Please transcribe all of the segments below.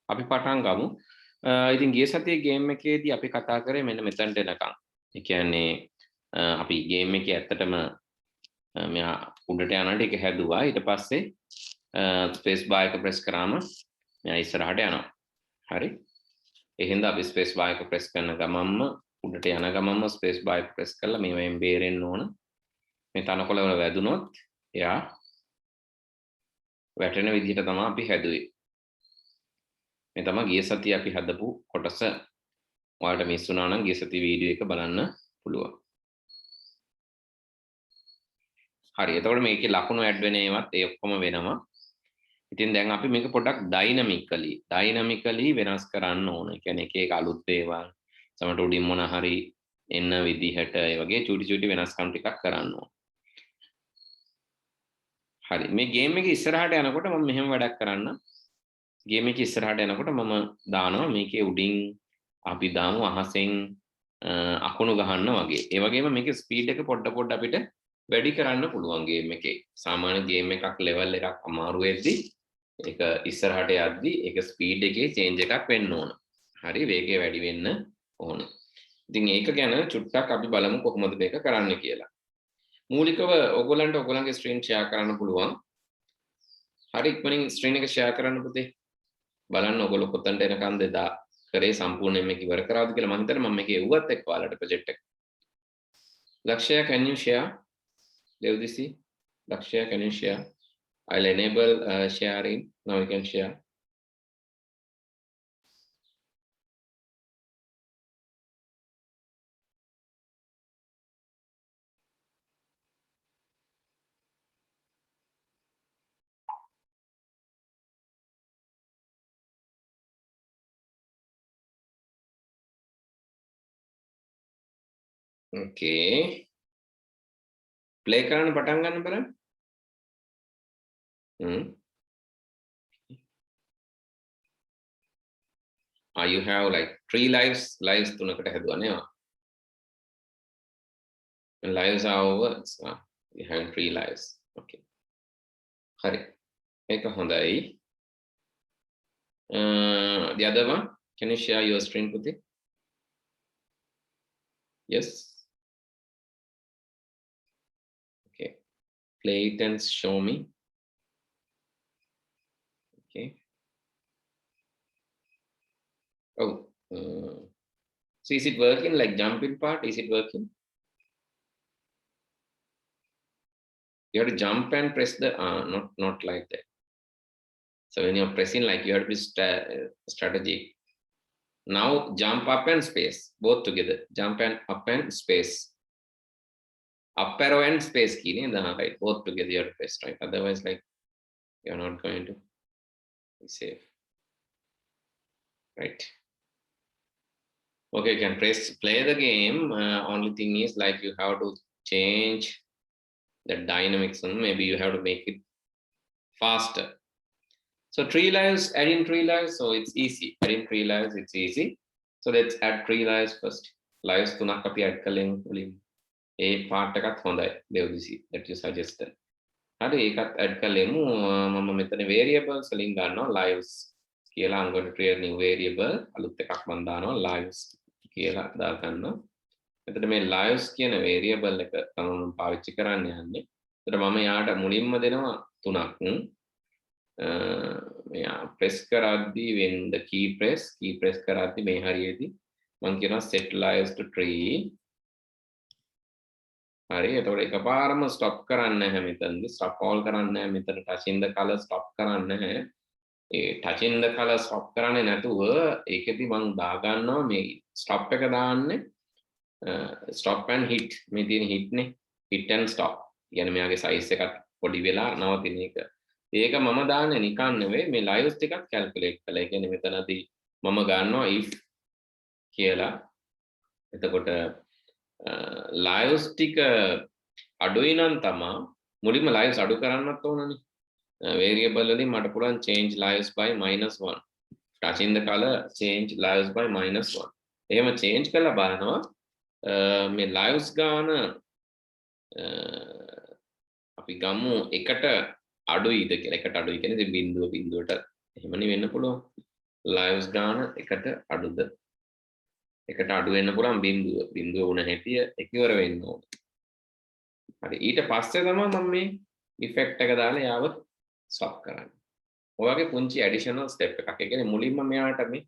අපි පටන් ගමු. ඉතින් ගිය සතියේ ගේම් එකේදී අපි කතා කරේ මෙන්න මෙතනට එනකම්. ඒ කියන්නේ අපි ගේම් එකේ ඇත්තටම මෙයා උඩට යනකොට ඒක හැදුවා. ඊට පස්සේ ස්පේස් බාර් එක ප්‍රෙස් කරාම මෙයා ඉස්සරහට යනවා. හරි. ඒ හින්දා අපි ස්පේස් බාර් එක ප්‍රෙස් කරන ගමන්ම උඩට යන ගමන්ම ස්පේස් බාර් එක ප්‍රෙස් කරලා මේවෙන් බේරෙන්න ඕන. මේ තනකොළ වල වැදුනොත් එයා වැටෙන විදිහට තමයි අපි හැදුවේ. මේ තමයි ගිය සතියේ අපි හදපු කොටස. ඔයාලට මිස් වුණා නම් ගිය සතියේ වීඩියෝ එක බලන්න පුළුවන්. හරි. එතකොට මේකේ ලකුණු ඇඩ් වෙන ඒවත් ඒ ඔක්කොම වෙනවා. ඉතින් දැන් අපි මේක පොඩ්ඩක් ඩයිනමිකලි වෙනස් කරන්න ඕන. ඒ කියන්නේ එක එක අලුත් දේවල් සමහරට උඩින් මොන හරි එන්න විදිහට ඒ වගේ චූටි වෙනස්කම් ටිකක් කරන්න ඕන. හරි. මේ ගේම් එකේ ඉස්සරහට යනකොට මම මෙහෙම වැඩක් කරන්න. ගේම් එකේ ඉස්සරහට යනකොට මම දානවා මේකේ උඩින් අපි දාමු අහසෙන් අකුණු ගහන්න වගේ. ඒ වගේම මේකේ ස්පීඩ් එක පොඩ අපිට වැඩි කරන්න පුළුවන් ගේම් එකේ. සාමාන්‍ය ගේම් එකක් ලෙවල් එකක් අමාරු වෙද්දී ඒක ඉස්සරහට යද්දී ඒක ස්පීඩ් එකේ චේන්ජ් එකක් වෙන්න ඕන. හරි වේගය වැඩි වෙන්න ඕන. ඉතින් ඒක ගැන චුට්ටක් අපි බලමු කොහොමද මේක කරන්න කියලා. මූලිකව ඔයගොල්ලන්ට ඔයගොල්ලන්ගේ ස්ක්‍රීන් ෂෙයා කරන්න පුළුවන්. හරි ඉක්මනින් ස්ක්‍රීන් එක ෂෙයා කරන්න පුතේ. බලන්න ඔයගොල්ලෝ කොතනට එනකන්ද කරේ සම්පූර්ණයෙන් මේක ඉවර කරාද කියලා. මම හිතන්නේ මම මේක එව්වත් එක්ක ඔයාලට ප්‍රොජෙක්ට් එක. Lakshya, can you share? Devdisi, Lakshya, can you share? I'll enable sharing. Now you can share. Okay. Play කරන්න පටන් ගන්න බලන්න. You have like 3 lives තුනකට හැදුවා නේද? And lives are over. So you have 3 lives. Okay. හරි. ඒක හොඳයි. The other one, can you share your screen පුතේ? Yes. Okay. Play it and show me. Okay. Oh. So is it working like jumping part? Is it working? You have to jump and press the not like that. So when you're pressing, like you have to be strategic. Now jump up and space, both together. Jump and up and space. Up arrow and space key, right? Both together you have to press, right? Otherwise, like you're not going to be safe. Right. Okay, you can play the game. Only thing is like you have to change the dynamics. Maybe you have to make it faster. So 3 lives, add in 3 lives, so it's easy. Add in 3 lives, it's easy. So let's add 3 lives first. Lives තුනක් අපි add කලින් මුලින් ඒ part එකත් හොඳයි දෙව්දිසි that you suggested. හරි ඒකත් add කළෙමු. මම මෙතන variables වලින් ගන්නවා lives කියලා. I'm going to create a new variable. අලුත් එකක් මම දානවා lives කියලා දාගන්නවා. එතකොට මේ lives කියන variable එක තමයි මම පාවිච්චි කරන්න යන්නේ. එතකොට මම යාට මුලින්ම දෙනවා 3ක්. press කරද්දී when the key press කරද්දී මේ හරියේදී මම කියනවා set lives to 3. හරි එතකොට එකපාරම stop කරන්න නැහැ මෙතනදී. stop all කරන්න නැහැ මෙතන. touching the color stop කරන්න නැහැ. ඒ touching the color stop කරන්නේ නැතුව ඒකෙදි මම දා ගන්නවා මේ stop එක දාන්නේ stop and hit. මේ තියෙන hit නේ hit and stop. කියන්නේ මෙයාගේ size එකත් පොඩි වෙලා නවතින එක. ඒක මම දාන්නේ නිකන් නෙවෙයි මේ lives ටිකක් calculate කළා. ඒ කියන්නේ මෙතනදී මම ගන්නවා if කියලා. එතකොට lives ටික අඩුයි නම් තමයි මුලින්ම lives අඩු කරන්නත් ඕනනේ. variable වලින් මට පුළුවන් change lives by -1. touching the color change lives by -1. එහෙම change කරලා බලනවා මේ lives ගාන අපි ගමු එකට අඩුයිද කියලා. එකට අඩුයි කියන්නේ බිඳුවට එහෙමනේ වෙන්න පුළුවන්. lives ගාන එකට අඩුද? එකට අඩු වෙන්න පුළුවන් බිඳුව වුණ හැටිය එකවර වෙන්න ඕන. හරි ඊට පස්සේ තමයි මම මේ ඉෆෙක්ට් එක දාලා යාව ස්වප් කරන්නේ. ඔය වගේ පුංචි ඇඩිෂනල් ස්ටෙප් එකක්. ඒ කියන්නේ මුලින්ම මෙයාට මේ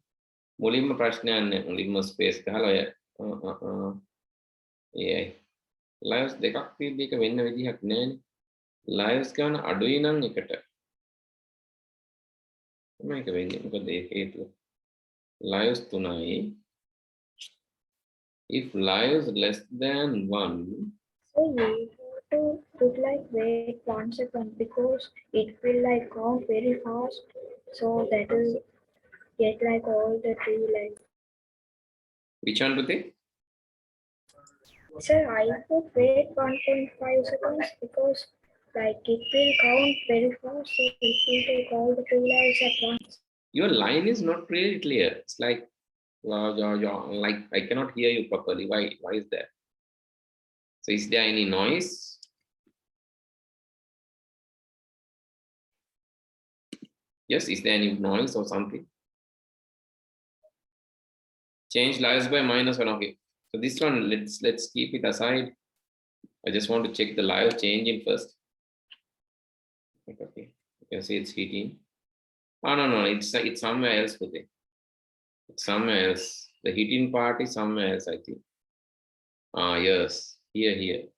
මුලින්ම ප්‍රශ්නයක් නැහැ. මුලින්ම ස්පේස් ගහලා ඔය ඒ lives දෙකක් තියෙද්දි එක වෙන්න විදිහක් නැහැනේ. lives ගන්න අඩුයි නම් එකට මේක වෙන්නේ. මොකද ඒ හේතුව lives 3යි. If lives less than 1, So we have to put like wait 1 second because it will like count very fast. So that will get like all the tree like. which one to take? Sir, I put wait 1.5 seconds because like it will count very fast. So it will take all the tree lives at once. Your line is not really clear. It's like like I cannot hear you properly. Why is that? So is there any noise? Yes, is there any noise or something? Change lives by -1. Okay. So this one, let's keep it aside. I just want to check the live changing first. Okay. You can see it's heating. Oh no, it's somewhere else today. It's somewhere else. The heating part is somewhere else, I think. Yes, here.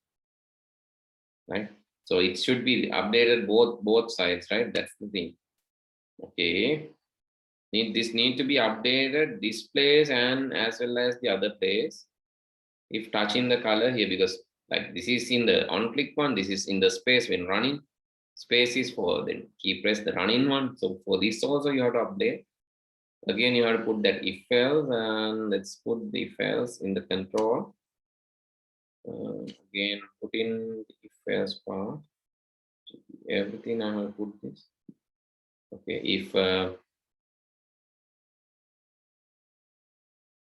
Right? So it should be updated both sides, right? That's the thing. Okay. This need to be updated this place and as well as the other place. If touching the color here, because like this is in the on click one, this is in the space when running. Space is for then key press the running one. So for this also you have to update. Again, you have to put that if else, and let's put the if else in the control. Again, put in the if else part. Everything I have put this. Okay,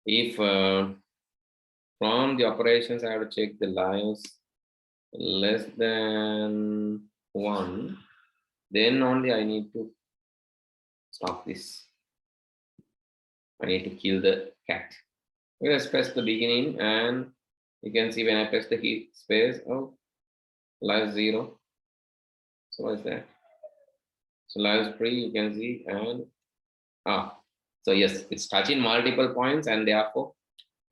if from the operations I have to check the lives less than 1, then only I need to stop this. I need to kill the cat. Let's press the beginning and you can see when I press the heat space, oh, live 0. So what's that? So live 3 you can see and so yes, it's touching multiple points and therefore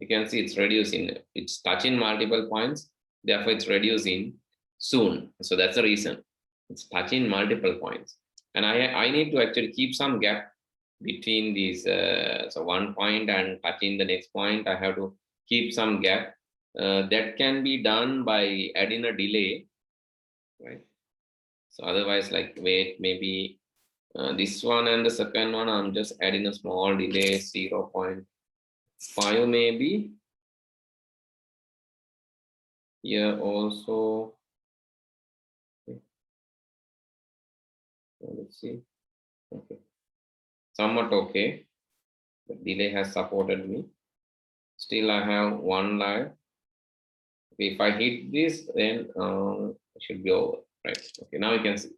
you can see it's reducing. It's touching multiple points, therefore it's reducing soon. So that's the reason. It's touching multiple points. And I need to actually keep some gap between these. So one point and touching the next point, I have to keep some gap. That can be done by adding a delay, right? So otherwise, like wait, maybe this one and the second one, I'm just adding a small delay, 0.5 maybe. Here also, okay. Let's see. Okay, somewhat okay. The delay has supported me. Still, I have one live. If I hit this, then it should be over, right? Okay, now you can see,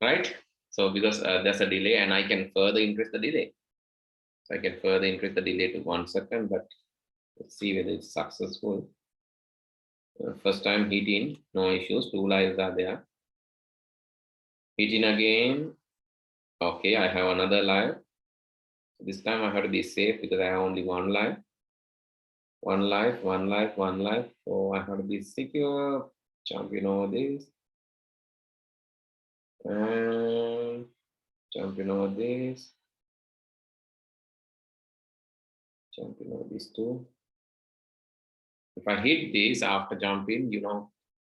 right? So because there's a delay, and I can further increase the delay. So I can further increase the delay to 1 second, but let's see whether it's successful. First time heating, no issues. 2 lives are there. Heating again. Okay, I have another live. This time I have to be safe because I have only one live. One life. So I have to be secure. Jumping over this. And jumping over this. Jumping over these two. If I hit this after jumping,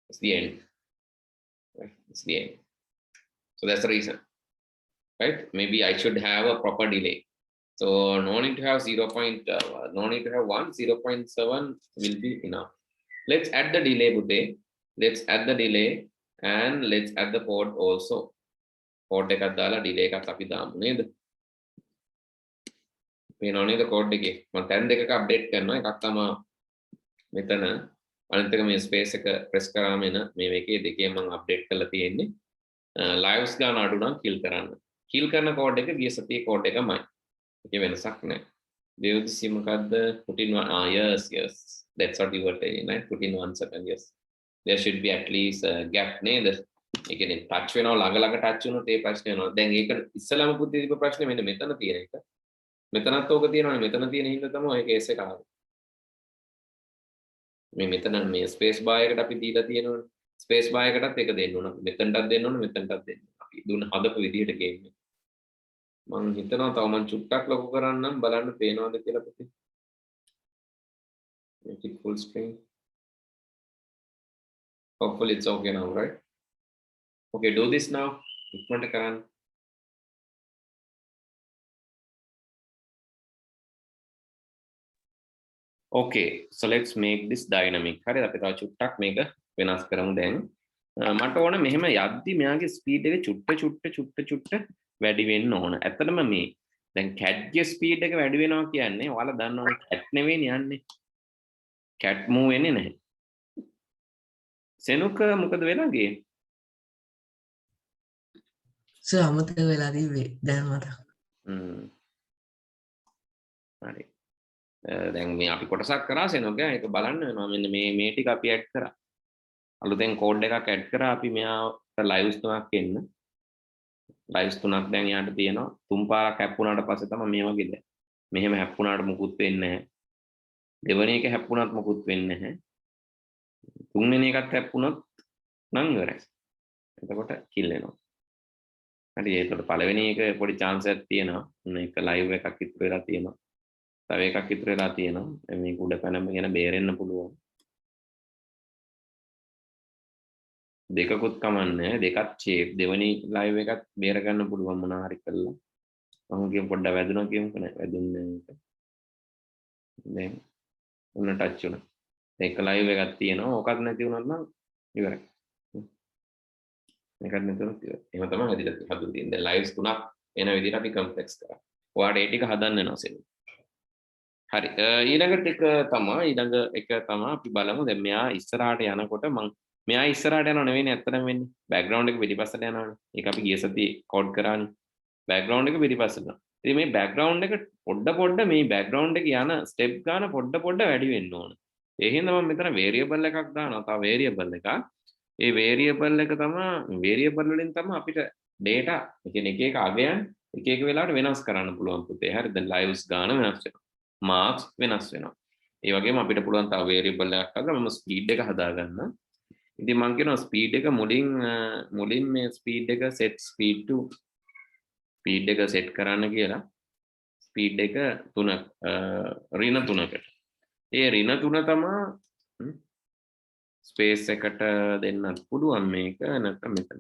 it's the end. Right? It's the end. So that's the reason. Right? Maybe I should have a proper delay. So no need to have no need to have 1, 0.7 will be enough. Let's add the delay, Bude. Let's add the delay and let's add the port also. Port එකක් දාලා delay එකක් අපි දාමු නේද? පේනව නේද code එකේ? මම තැන් දෙකක අප්ඩේට් කරනවා. එකක් තමයි මෙතන අනිත් එක මේ ස්පේස් එක ප්‍රෙස් කරාම එන මේ මේකේ දෙකේ මම අප්ඩේට් කරලා තියෙන්නේ. lives ගන්න අඩු නම් kill කරන්න. kill කරන code එක ගිය සතියේ code එකමයි. ඒකේ වෙනසක් නැහැ. දෙවිදි මොකද්ද? put in one. Yes. That's what you were telling, right? Put in 1 second. Yes. There should be at least a gap නේද? ඒ කියන්නේ touch වෙනවා ළඟ touch වුණොත් ඒ ප්‍රශ්නේ වෙනවා. දැන් ඒක ඉස්සලම පුතේ දීප ප්‍රශ්නේ මෙන්න මෙතන තියෙන එක. මෙතනත් ඕක තියෙනවනේ. මෙතන තියෙන හින්දා තමයි ඔය කේස් එක ආවේ. මේ මෙතන මේ ස්පේස් බාර් එකට අපි දීලා තියෙනවනේ. ස්පේස් බාර් එකටත් ඒක දෙන්න ඕන. මෙතනටත් දෙන්න ඕන, මෙතනටත් දෙන්න. අපි දුන්න හදපු විදිහට ගේම් එක. මම හිතනවා තව මම චුට්ටක් ලොකු කරන්නම් බලන්න පේනවද කියලා පුතේ. Make it full screen. Hopefully it's okay now, right? Okay, do this now. ඉක්මනට කරන්න. Okay, so let's make this dynamic. හරි අපි තව චුට්ටක් මේක වෙනස් කරමු දැන්. මට ඕන මෙහෙම යද්දි මෙයාගේ ස්පීඩ් එක චුට්ට වැඩි වෙන්න ඕන. ඇත්තටම මේ දැන් cat ගේ ස්පීඩ් එක වැඩි වෙනවා කියන්නේ ඔයාලා දන්නවනේ cat නෙවෙයි යන්නේ. cat move වෙන්නේ නැහැ. සෙනුක මොකද වෙලා ගියේ? සර් අමතක වෙලා තිබ්බේ දැන් මට. හරි. දැන් මේ අපි කොටසක් කරා සෙනුක ඒක බලන්න වෙනවා. මෙන්න මේ ටික අපි ඇඩ් කරා. අලුතෙන් කෝඩ් එකක් ඇඩ් කරා අපි මෙයාට lives 3ක් එන්න. lives 3ක් දැන් යාට තියෙනවා. 3 පාරක් හැප්පුණාට පස්සේ තමයි මේ වගේ දැන්. මෙහෙම හැප්පුණාට මුකුත් වෙන්නේ නැහැ. දෙවෙනි එක හැප්පුණත් මුකුත් වෙන්නේ නැහැ. තුන්වෙනි එකත් හැප්පුණොත් නම් ඉවරයි. එතකොට කිල් වෙනවා. හරි ඒකට පළවෙනි එක පොඩි chance එකක් තියෙනවා. මේක live එකක් ඉතුරු වෙලා තියෙනවා. තව එකක් ඉතුරු වෙලා තියෙනවා. මේක උඩ පැනගෙන බේරෙන්න පුළුවන්. දෙකකුත් කමන්නේ දෙකත් shape දෙවෙනි live එකත් බේර ගන්න පුළුවන් මොනවා හරි කරලා. මම කියමු පොඩ්ඩක් වැදුනා කියමුකෝ නෑ වැදුන්නේ නැහැ. දැන් උන්න ටච් වුණා. ඒක live එකක් තියෙනවා. ඕකත් නැති වුණොත් නම් ඉවරයි. මේකත් නැතුනොත් ඉවරයි. එහෙම තමයි හදිලා තියෙන්නේ. දැන් lives 3ක් එන විදිහට අපි complex කරා. ඔයාලට ඒ ටික හදන්න වෙනවා සෙල්. හරි. ඊළඟ එක තමයි අපි බලමු. දැන් මෙයා ඉස්සරහට යනකොට මෙයා ඉස්සරහට යනව නෙවෙයි ඇත්තටම වෙන්නේ. බෑග්ග්‍රවුන්ඩ් එක පිටිපස්සට යනවනේ. ඒක අපි ගිය සතියේ කෝඩ් කරානේ. බෑග්ග්‍රවුන්ඩ් එක පිටිපස්සට යනවා. ඉතින් මේ බෑග්ග්‍රවුන්ඩ් එක පොඩ මේ බෑග්ග්‍රවුන්ඩ් එක යන ස්ටෙප් ගන්න පොඩ වැඩි වෙන්න ඕන. ඒ හින්දා මම මෙතන වේරියබල් එකක් දානවා. තව වේරියබල් එකක්. ඒ වේරියබල් එක තමයි වේරියබල් වලින් තමයි අපිට data ඒ කියන්නේ එක අගයන් එක වෙලාවට වෙනස් කරන්න පුළුවන් පුතේ. හරිද? දැන් lives ගන්න වෙනස් වෙනවා. marks වෙනස් වෙනවා. ඒ වගේම අපිට පුළුවන් තව වේරියබල් එකක් හදලා මම ස්පීඩ් එක හදාගන්න. ඉතින් මම කියනවා ස්පීඩ් එක මුලින් මේ ස්පීඩ් එක set speed to ස්පීඩ් එක set කරන්න කියලා. ස්පීඩ් එක 3 ඍණ 3කට. ඒ ඍණ 3 තමයි ස්පේස් එකට දෙන්නත් පුළුවන් මේක නැත්නම් මෙතන.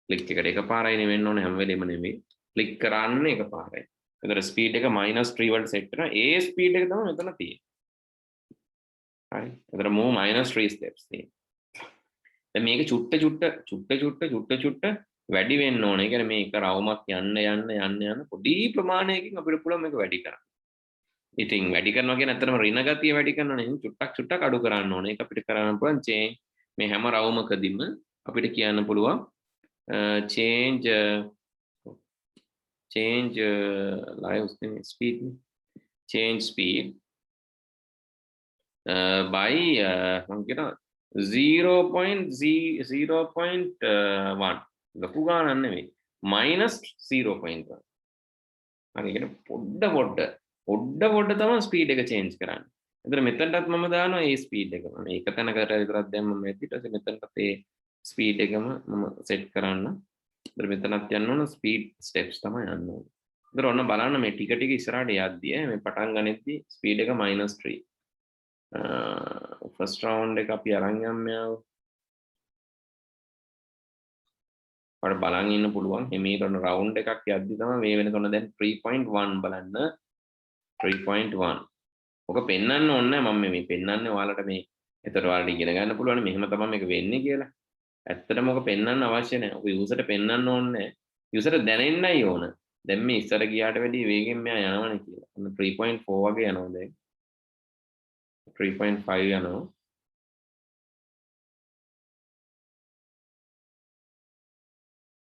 ක්ලික් එකට එකපාරයි නෙවෙන්න ඕනේ හැම වෙලෙම නෙවෙයි. ක්ලික් කරන්න එකපාරයි. එතන ස්පීඩ් එක -3 වලට සෙට් කරනවා. ඒ ස්පීඩ් එක තමයි මෙතන තියෙන්නේ. හරි. එතන move -3 steps තියෙනවා. දැන් මේක චුට්ට වැඩි වෙන්න ඕනේ. ඒ කියන්නේ මේක රවුමක් යන්න පොඩි ප්‍රමාණයකින් අපිට පුළුවන් මේක වැඩි කරන්න. ඉතින් වැඩි කරනවා කියන්නේ ඇත්තටම ඍණ ගතිය වැඩි කරනවා නෙවෙයි චුට්ටක් අඩු කරන්න ඕනේ. ඒක අපිට කරන්න පුළුවන් change මේ හැම රවුමකදීම අපිට කියන්න පුළුවන් change live speed by මම කියනවා 0.1 ලොකු ගානක් නෙවෙයි -0.1 හරි කියන පොඩ්ඩ තමයි ස්පීඩ් එක චේන්ජ් කරන්නේ. එතන මෙතනටත් මම දානවා ඒ ස්පීඩ් එක. මම එක තැනකට විතරක් දැම්මම ඇති. ඊට පස්සේ මෙතනටත් ඒ ස්පීඩ් එකම මම සෙට් කරන්න. එතන මෙතනත් යන්න ඕන ස්පීඩ් ස්ටෙප්ස් තමයි යන්න ඕන. එතන ඔන්න බලන්න මේ ටික ඉස්සරහට යද්දී මේ පටන් ගන්නෙද්දී ස්පීඩ් එක -3. ෆස්ට් රවුන්ඩ් එක අපි අරන් යන්න ඔයාලා බලන් ඉන්න පුළුවන්. මේ ඔන්න රවුන්ඩ් එකක් යද්දී තමයි මේ වෙනකොට දැන් 3.1 බලන්න 3.1 ඔක පෙන්වන්න ඕනේ මම මේ පෙන්වන්නේ ඔයාලට මේ එතකොට ඔයාලට ඉගෙන ගන්න පුළුවන් මෙහෙම තමයි මේක වෙන්නේ කියලා. ඇත්තටම ඔක පෙන්වන්න අවශ්‍ය නැහැ. ඔක යූසර්ට පෙන්වන්න ඕනේ. යූසර්ට දැනෙන්නයි ඕන. දැන් මේ ඉස්සර ගියාට වැඩිය වේගෙන් මෙයා යනවනේ කියලා. ඔන්න 3.4 වගේ යනවා දැන්. 3.5 යනවා.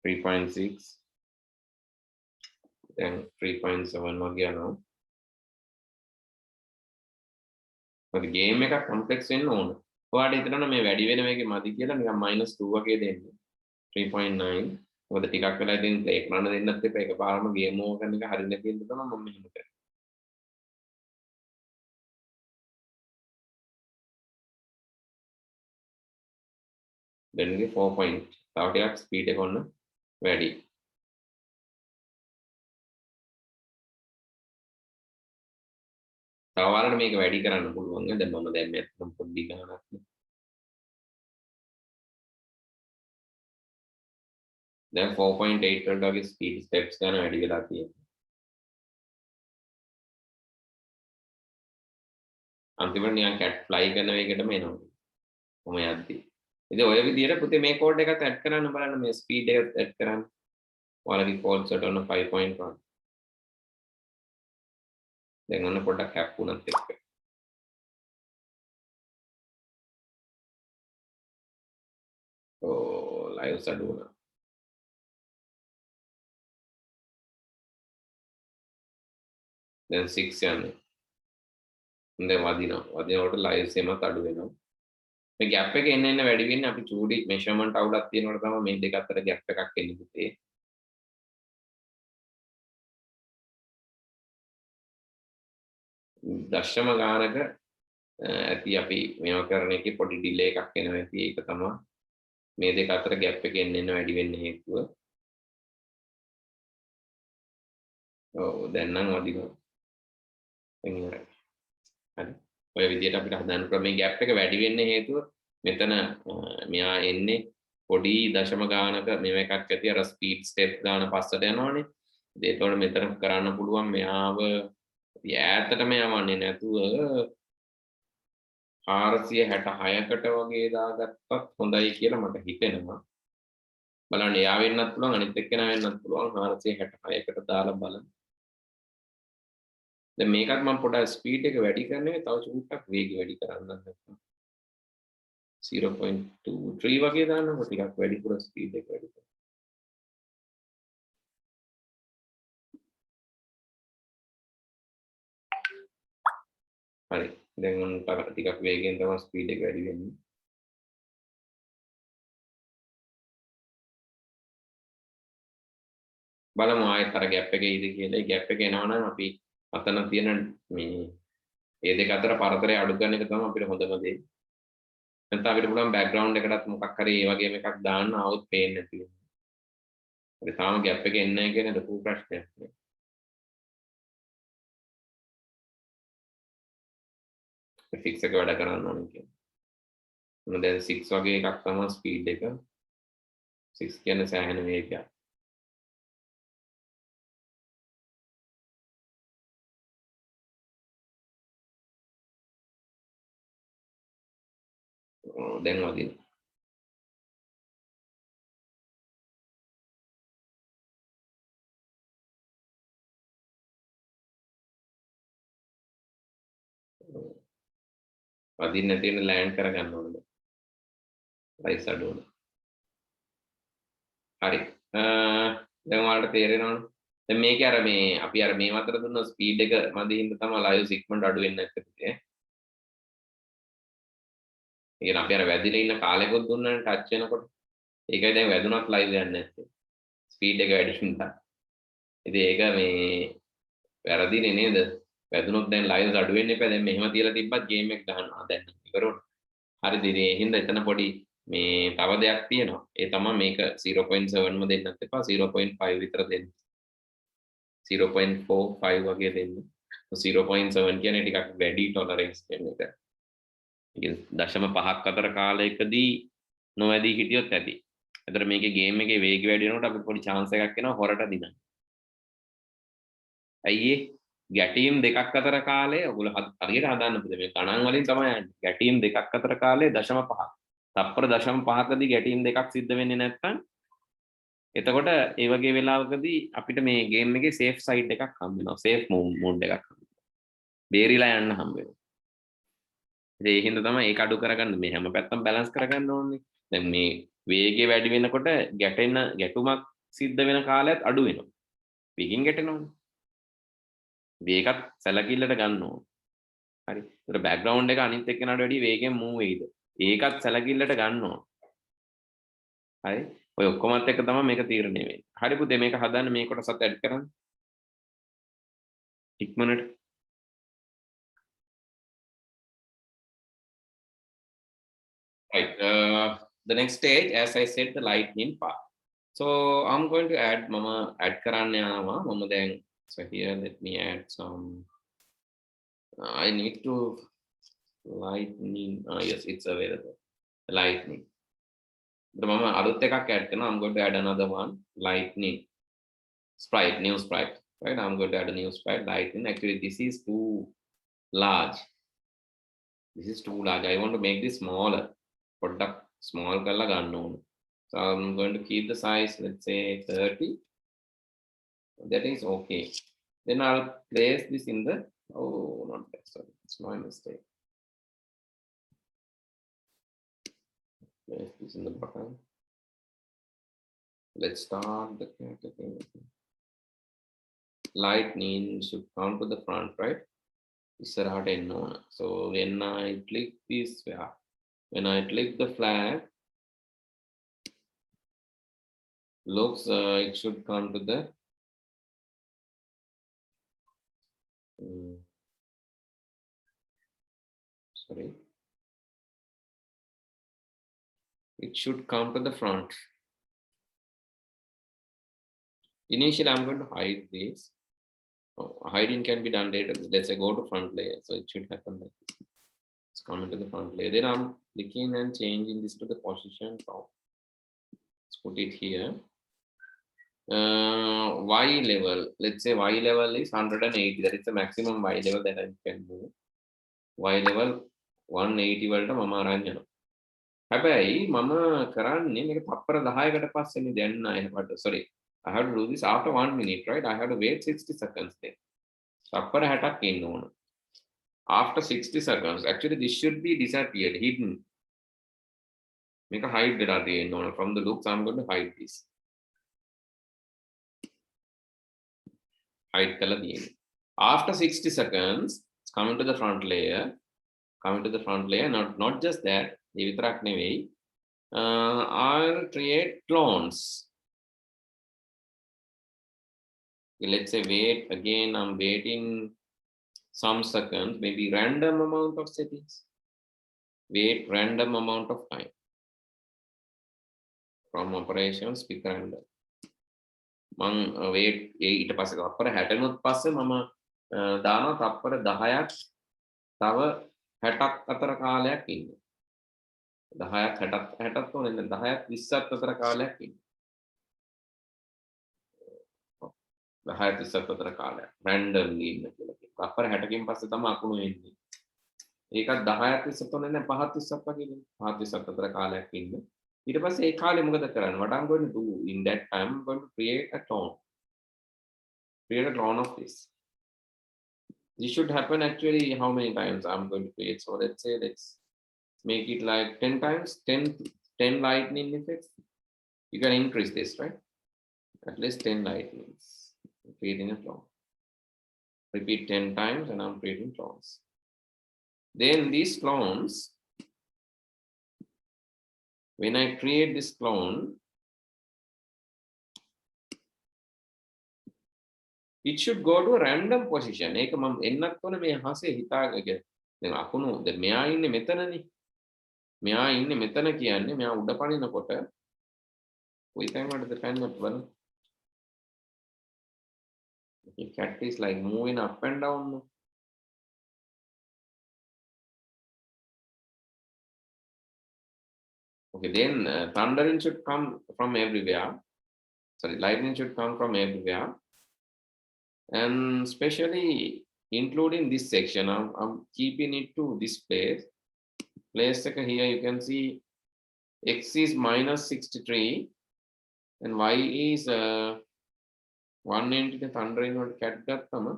3.6 දැන් 3.7 වගේ යනවා. මොකද ගේම් එකක් කම්ප්ලෙක්ස් වෙන්න ඕන. ඔයාලට හිතනවා මේ වැඩි වෙන මේකේ මදි කියලා නිකන් -2 වගේ දෙන්න. 3.9. මොකද ටිකක් වෙලා ඉතින් ප්ලේ කරන්න දෙන්නත් එපා. එකපාරම ගේම් ඕවර් කරන එක හරියට නැති වෙන්න තමයි මම මෙහෙම කරන්නේ. දැන්ගේ 4 point. තව ටිකක් ස්පීඩ් එක ඔන්න වැඩි. තව වලට මේක වැඩි කරන්න පුළුවන්. දැන් මම දැන් මෙතන පොඩ්ඩි ගානක්. දැන් 4.8 වලට වගේ ස්පීඩ් ස්ටෙප්ස් ගන්න වැඩි වෙලා තියෙනවා. අන්තිමට නිකන් කැට් ෆ්ලයි කරන එකටම එනවා. කොහොම යද්දි. ඉතින් ඔය විදිහට පුතේ මේ කෝඩ් එකත් ඇඩ් කරන්න බලන්න මේ ස්පීඩ් එකත් ඇඩ් කරන්න. ඔයාලගේ කෝඩ්ස් වලට ඔන්න 5.1. දැන් ඔන්න පොඩ්ඩක් හැප් වුණත් එක්ක. ඕ ලයිව්ස් අඩු වුණා. දැන් 6 යන්නේ. දැන් වදිනකොට ලයිව්ස් එමත් අඩු වෙනවා. මේ ગેප් එක එන්න වැඩි වෙන්නේ අපි චූඩි මෙෂර්මන්ට් අවුලක් තියෙනකොට තමයි මේ දෙක අතර ગેප් එකක් එන්නේ පුතේ. දශම ගානක ඇති අපි මේවා කරන එකේ පොඩි ඩිලේ එකක් එනවා ඇති. ඒක තමයි මේ දෙක අතර ગેප් එක එන්න වැඩි වෙන්න හේතුව. ඔව් දැන් නම් වදිනවා. එන්නේ. හරි. ඔය විදිහට අපිට හදන්න ක්‍රමයේ ગેප් එක වැඩි වෙන්න හේතුව මෙතන මෙයා එන්නේ පොඩි දශම ගානක මෙව එකක් ඇති අර ස්පීඩ් ස්ටෙප් ගාන පස්සට යනවනේ. ඒතකොට මෙතන කරන්න පුළුවන් මෙයාව ඈතටම යවන්නේ නැතුව 466කට වගේ දාගත්තත් හොඳයි කියලා මට හිතෙනවා. බලන්න එයා වෙන්නත් පුළුවන් අනිත් එක්කෙනා වෙන්නත් පුළුවන් 466කට දාලා බලන්න. දැන් මේකත් මම පොඩ්ඩක් ස්පීඩ් එක වැඩි කරන්නේ තව චුට්ටක් වේගය වැඩි කරන්න නැත්නම් 0.23 වගේ දාන්නකො ටිකක් වැඩිපුර ස්පීඩ් එක වැඩි කරන්න. හරි. දැන් ඔන්න ටිකක් වේගයෙන් තමයි ස්පීඩ් එක වැඩි වෙන්නේ. බලමු ආයෙත් අර ગેප් එකේ ඉද කියලා. ඒ ગેප් එක එනවනම් අපි අතන තියෙන මේ ඒ දෙක අතර පරතරය අඩු කරන එක තමයි අපිට හොඳම දේ. නැත්නම් අපිට පුළුවන් බෑග්ග්‍රවුන්ඩ් එකටත් මොකක් හරි ඒ වගේම එකක් දාන්න આવොත් පේන්නේ නැති වෙනවා. ඒ තාම ગેප් එක එන්නේ නැහැ කියන ලොකු ප්‍රශ්නයක් නේ. ෆික්ස් එක වැඩ කරන්න ඕනේ කියන්නේ. මොන දැන් 6 වගේ එකක් තමයි ස්පීඩ් එක. 6 කියන්නේ සෑහෙන වේගයක්. දැන් වදින. වදින්න තියෙන ලෑන්ඩ් කරගන්න ඕනේ. රයිස් අඩු වුණා. හරි. දැන් ඔයාලට තේරෙනවනේ. දැන් මේකේ අර මේ අපි අර මේ අතර දුන්න ස්පීඩ් එක මදි හින්දා තමයි ලයිව් ඉක්මනට අඩු වෙන්නේ නැත්තේ. ඉතින් අපි අර වැදිලා ඉන්න කාලෙකොත් දුන්නානේ ටච් වෙනකොට. ඒකයි දැන් වැදුනත් ලයිව් යන්නේ නැත්තේ. ස්පීඩ් එක වැඩි හින්දා. ඉතින් ඒක මේ වැරදිනේ නේද? වැදුනොත් දැන් ලයිව්ස් අඩු වෙන්න එපා. දැන් මෙහෙම තියලා තිබ්බත් ගේම් එක ගන්නවා. දැන් ඉවරුණා. හරිද? ඉතින් ඒ හින්දා එතන පොඩි මේ තව දෙයක් තියෙනවා. ඒ තමයි මේක 0.7ම දෙන්නත් එපා. 0.5 විතර දෙන්න. 0.45 වගේ දෙන්න. 0.7 කියන්නේ ටිකක් වැඩි ටොලරන්ස් කියන එක. ඉතින් 0.5ක් අතර කාලයකදී නොවැදී හිටියොත් ඇති. ඒතර මේකේ ගේම් එකේ වේගය වැඩි වෙනකොට අපිට පොඩි chance එකක් එනවා හොරට දිනන්න. ඇයි ඒ? ගැටීම් දෙකක් අතර කාලය ඔයගොල්ලෝ හරියට හදාන්න පුතේ මේ ගණන් වලින් තමයි යන්නේ. ගැටීම් දෙකක් අතර කාලය 0.5. තප්පර 0.5කදී ගැටීම් දෙකක් සිද්ධ වෙන්නේ නැත්නම් එතකොට ඒ වගේ වෙලාවකදී අපිට මේ ගේම් එකේ සේෆ් සයිඩ් එකක් හම්බ වෙනවා. සේෆ් මෝඩ් එකක් හම්බ වෙනවා. බේරිලා යන්න හම්බ වෙනවා. ඒ හින්දා තමයි ඒක අඩු කරගන්න මේ හැම පැත්තම බැලන්ස් කරගන්න ඕනේ. දැන් මේ වේගය වැඩි වෙනකොට ගැටුමක් සිද්ධ වෙන කාලයත් අඩු වෙනවා. වේගෙන් ගැටෙනවනේ. වේගත් සැලකිල්ලට ගන්න ඕන. හරි. ඒතර බෑග්ග්‍රවුන්ඩ් එක අනිත් එක්කනට වැඩිය වේගෙන් මූව් වෙයිද? ඒකත් සැලකිල්ලට ගන්න ඕන. හරි. ඔය ඔක්කොමත් එක්ක තමයි මේක තීරණය වෙන්නේ. හරි පුතේ මේක හදන්න මේ කොටසත් ඇඩ් කරන්න. ඉක්මනට. Right. The next stage, as I said, the lightning part. So I'm going to add mama add කරන්න යනවා. මම දැන් so here let me add some. I need to lightning. Yes, it's available. Lightning. The mama අලුත් එකක් add කරනවා. I'm going to add another one. Lightning. Sprite, new sprite. Right. I'm going to add a new sprite. Lightning. Actually, this is too large. This is too large. I want to make this smaller. Product small කරලා ගන්න ඕන. So I'm going to keep the size, let's say 30. That is okay. Then I'll place this in the, oh, not that, sorry, it's my mistake. Place this in the bottom. Let's start the category. Lightning should come to the front, right? ඉස්සරහට එන්න ඕන. So when I click this, when I click the flag, looks it should come to the sorry, it should come to the front. Initially I'm going to hide this. Hiding can be done later. Let's say go to front layer, so it should happen like this. It's coming to the front layer. Then I'm clicking and changing this to the position top. Let's put it here. Y level, let's say Y level is 180. That is the maximum Y level that I can move. Y level 180 වලට මම අරන් යනවා. හැබැයි මම කරන්නේ මේක තප්පර 10කට පස්සේනේ දැන් ආයෙත් sorry, I have to do this after 1 minute, right? I have to wait 60 seconds then. තප්පර 60ක් ඉන්න ඕන. After 60 seconds, actually this should be disappeared, hidden. Make a hide that are from the looks. I'm going to hide this. Hide color. After 60 seconds, it's coming to the front layer. Coming to the front layer. Not just that. I'll create clones. Let's say wait again. I'm waiting some seconds, maybe random amount of settings. Wait random amount of time. From operations pick random. මං wait ඊට පස්සේ තප්පර 60නුත් පස්සේ මම දානවා තප්පර 10ක් තව 60ක් අතර කාලයක් ඉන්න. 10ක් 60ක් ඕනේ නේද? 10ක් 20ක් අතර කාලයක් ඉන්න. 10ක් 20ක් අතර කාලයක් randomly ඉන්න කියලා කියනවා. තප්පර 60කින් පස්සේ තමයි අකුණු එන්නේ. ඒකත් 10ක් 20ක් ඕනේ නැහැ 5ක් 30ක් වගේ නේ. 5ක් 30ක් අතර කාලයක් ඉන්න. ඊට පස්සේ ඒ කාලේ මොකද කරන්නේ? What I'm going to do in that time, I'm going to create a clone. Create a clone of this. This should happen actually how many times I'm going to create. So let's say let's make it like 10 times, 10 lightning effects. You can increase this, right? At least 10 lightnings. Creating a clone. Repeat 10 times and I'm creating clones. Then these clones, when I create this clone, it should go to a random position. ඒක මම එන්නත් ඕනේ මේ හසේ හිතාගෙන. දැන් අකුණු දැන් මෙයා ඉන්නේ මෙතනනේ. මෙයා ඉන්නේ මෙතන කියන්නේ මෙයා උඩ පනිනකොට කොයි තැනකටද පැන්නත් බලන්න. The cat is like moving up and down. Okay, then thundering should come from everywhere. Sorry, lightning should come from everywhere. And especially including this section, I'm keeping it to this place. Place here you can see x is minus 63 and y is 190 the thundering or cat gattama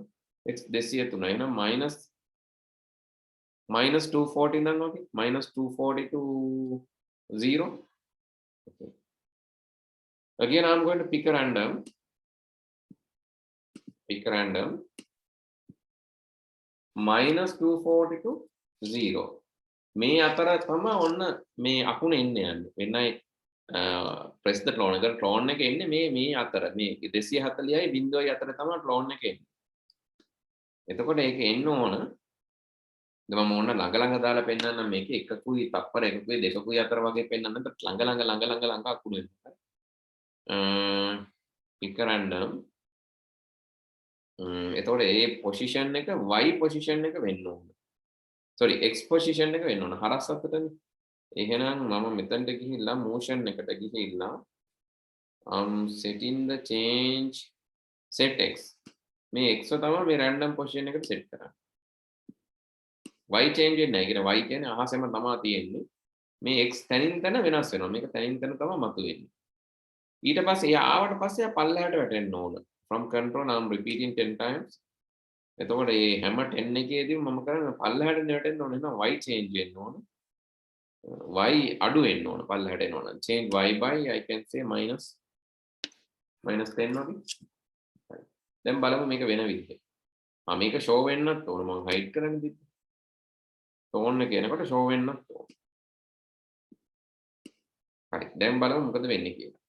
x desiya tunai na minus 240 nan okay minus 240 to 0. Okay. Again I'm going to pick a random. pick random -240 to 0 මේ අතර තමයි ඔන්න මේ අකුණ එන්නේ යන්නේ වෙනයි press the clone එක clone එක එන්නේ මේ අතර මේ 240යි 0යි අතර තමයි clone එක එන්නේ එතකොට ඒක එන්න ඕන දැන් මම ඕන ළඟ දාලා පෙන්නන්නම් මේකේ එකකුයි තප්පර එකකුයි දෙකකුයි අතර වගේ පෙන්නන්න ළඟ අකුණු එනවා pick random එතකොට ඒ පොසිෂන් එක y පොසිෂන් එක වෙන්න ඕන. sorry x පොසිෂන් එක වෙන්න ඕන. හරස් අතටනේ. එහෙනම් මම මෙතනට ගිහිල්ලා motion එකට ගිහිල්ලා setting the change set x මේ x තමයි මේ random position එකට set කරන්නේ. y change වෙන්නේ නැහැ. ඒ කියන්නේ y කියන්නේ අහසෙම තමයි තියෙන්නේ. මේ x තනින් තන වෙනස් වෙනවා. මේක තනින් තන තමයි මතුවෙන්නේ. ඊට පස්සේ එයා ආවට පස්සේ එයා පල්ලෙහාට වැටෙන්න ඕන. from control I'm repeating 10 times. එතකොට මේ හැම 10 එකේදීම මම කරන්නේ පල්ලෙහාට වැටෙන්න ඕන නේද? y change වෙන්න ඕන. y අඩු වෙන්න ඕන පල්ලෙහාට එන්න ඕන. change y by I can say minus 10 වගේ. දැන් බලමු මේක වෙන විදිහට. මේක show වෙන්නත් ඕන මම hide කරන්න දෙන්න. tone එක එනකොට show වෙන්නත් ඕන. හරි. දැන් බලමු මොකද වෙන්නේ කියලා.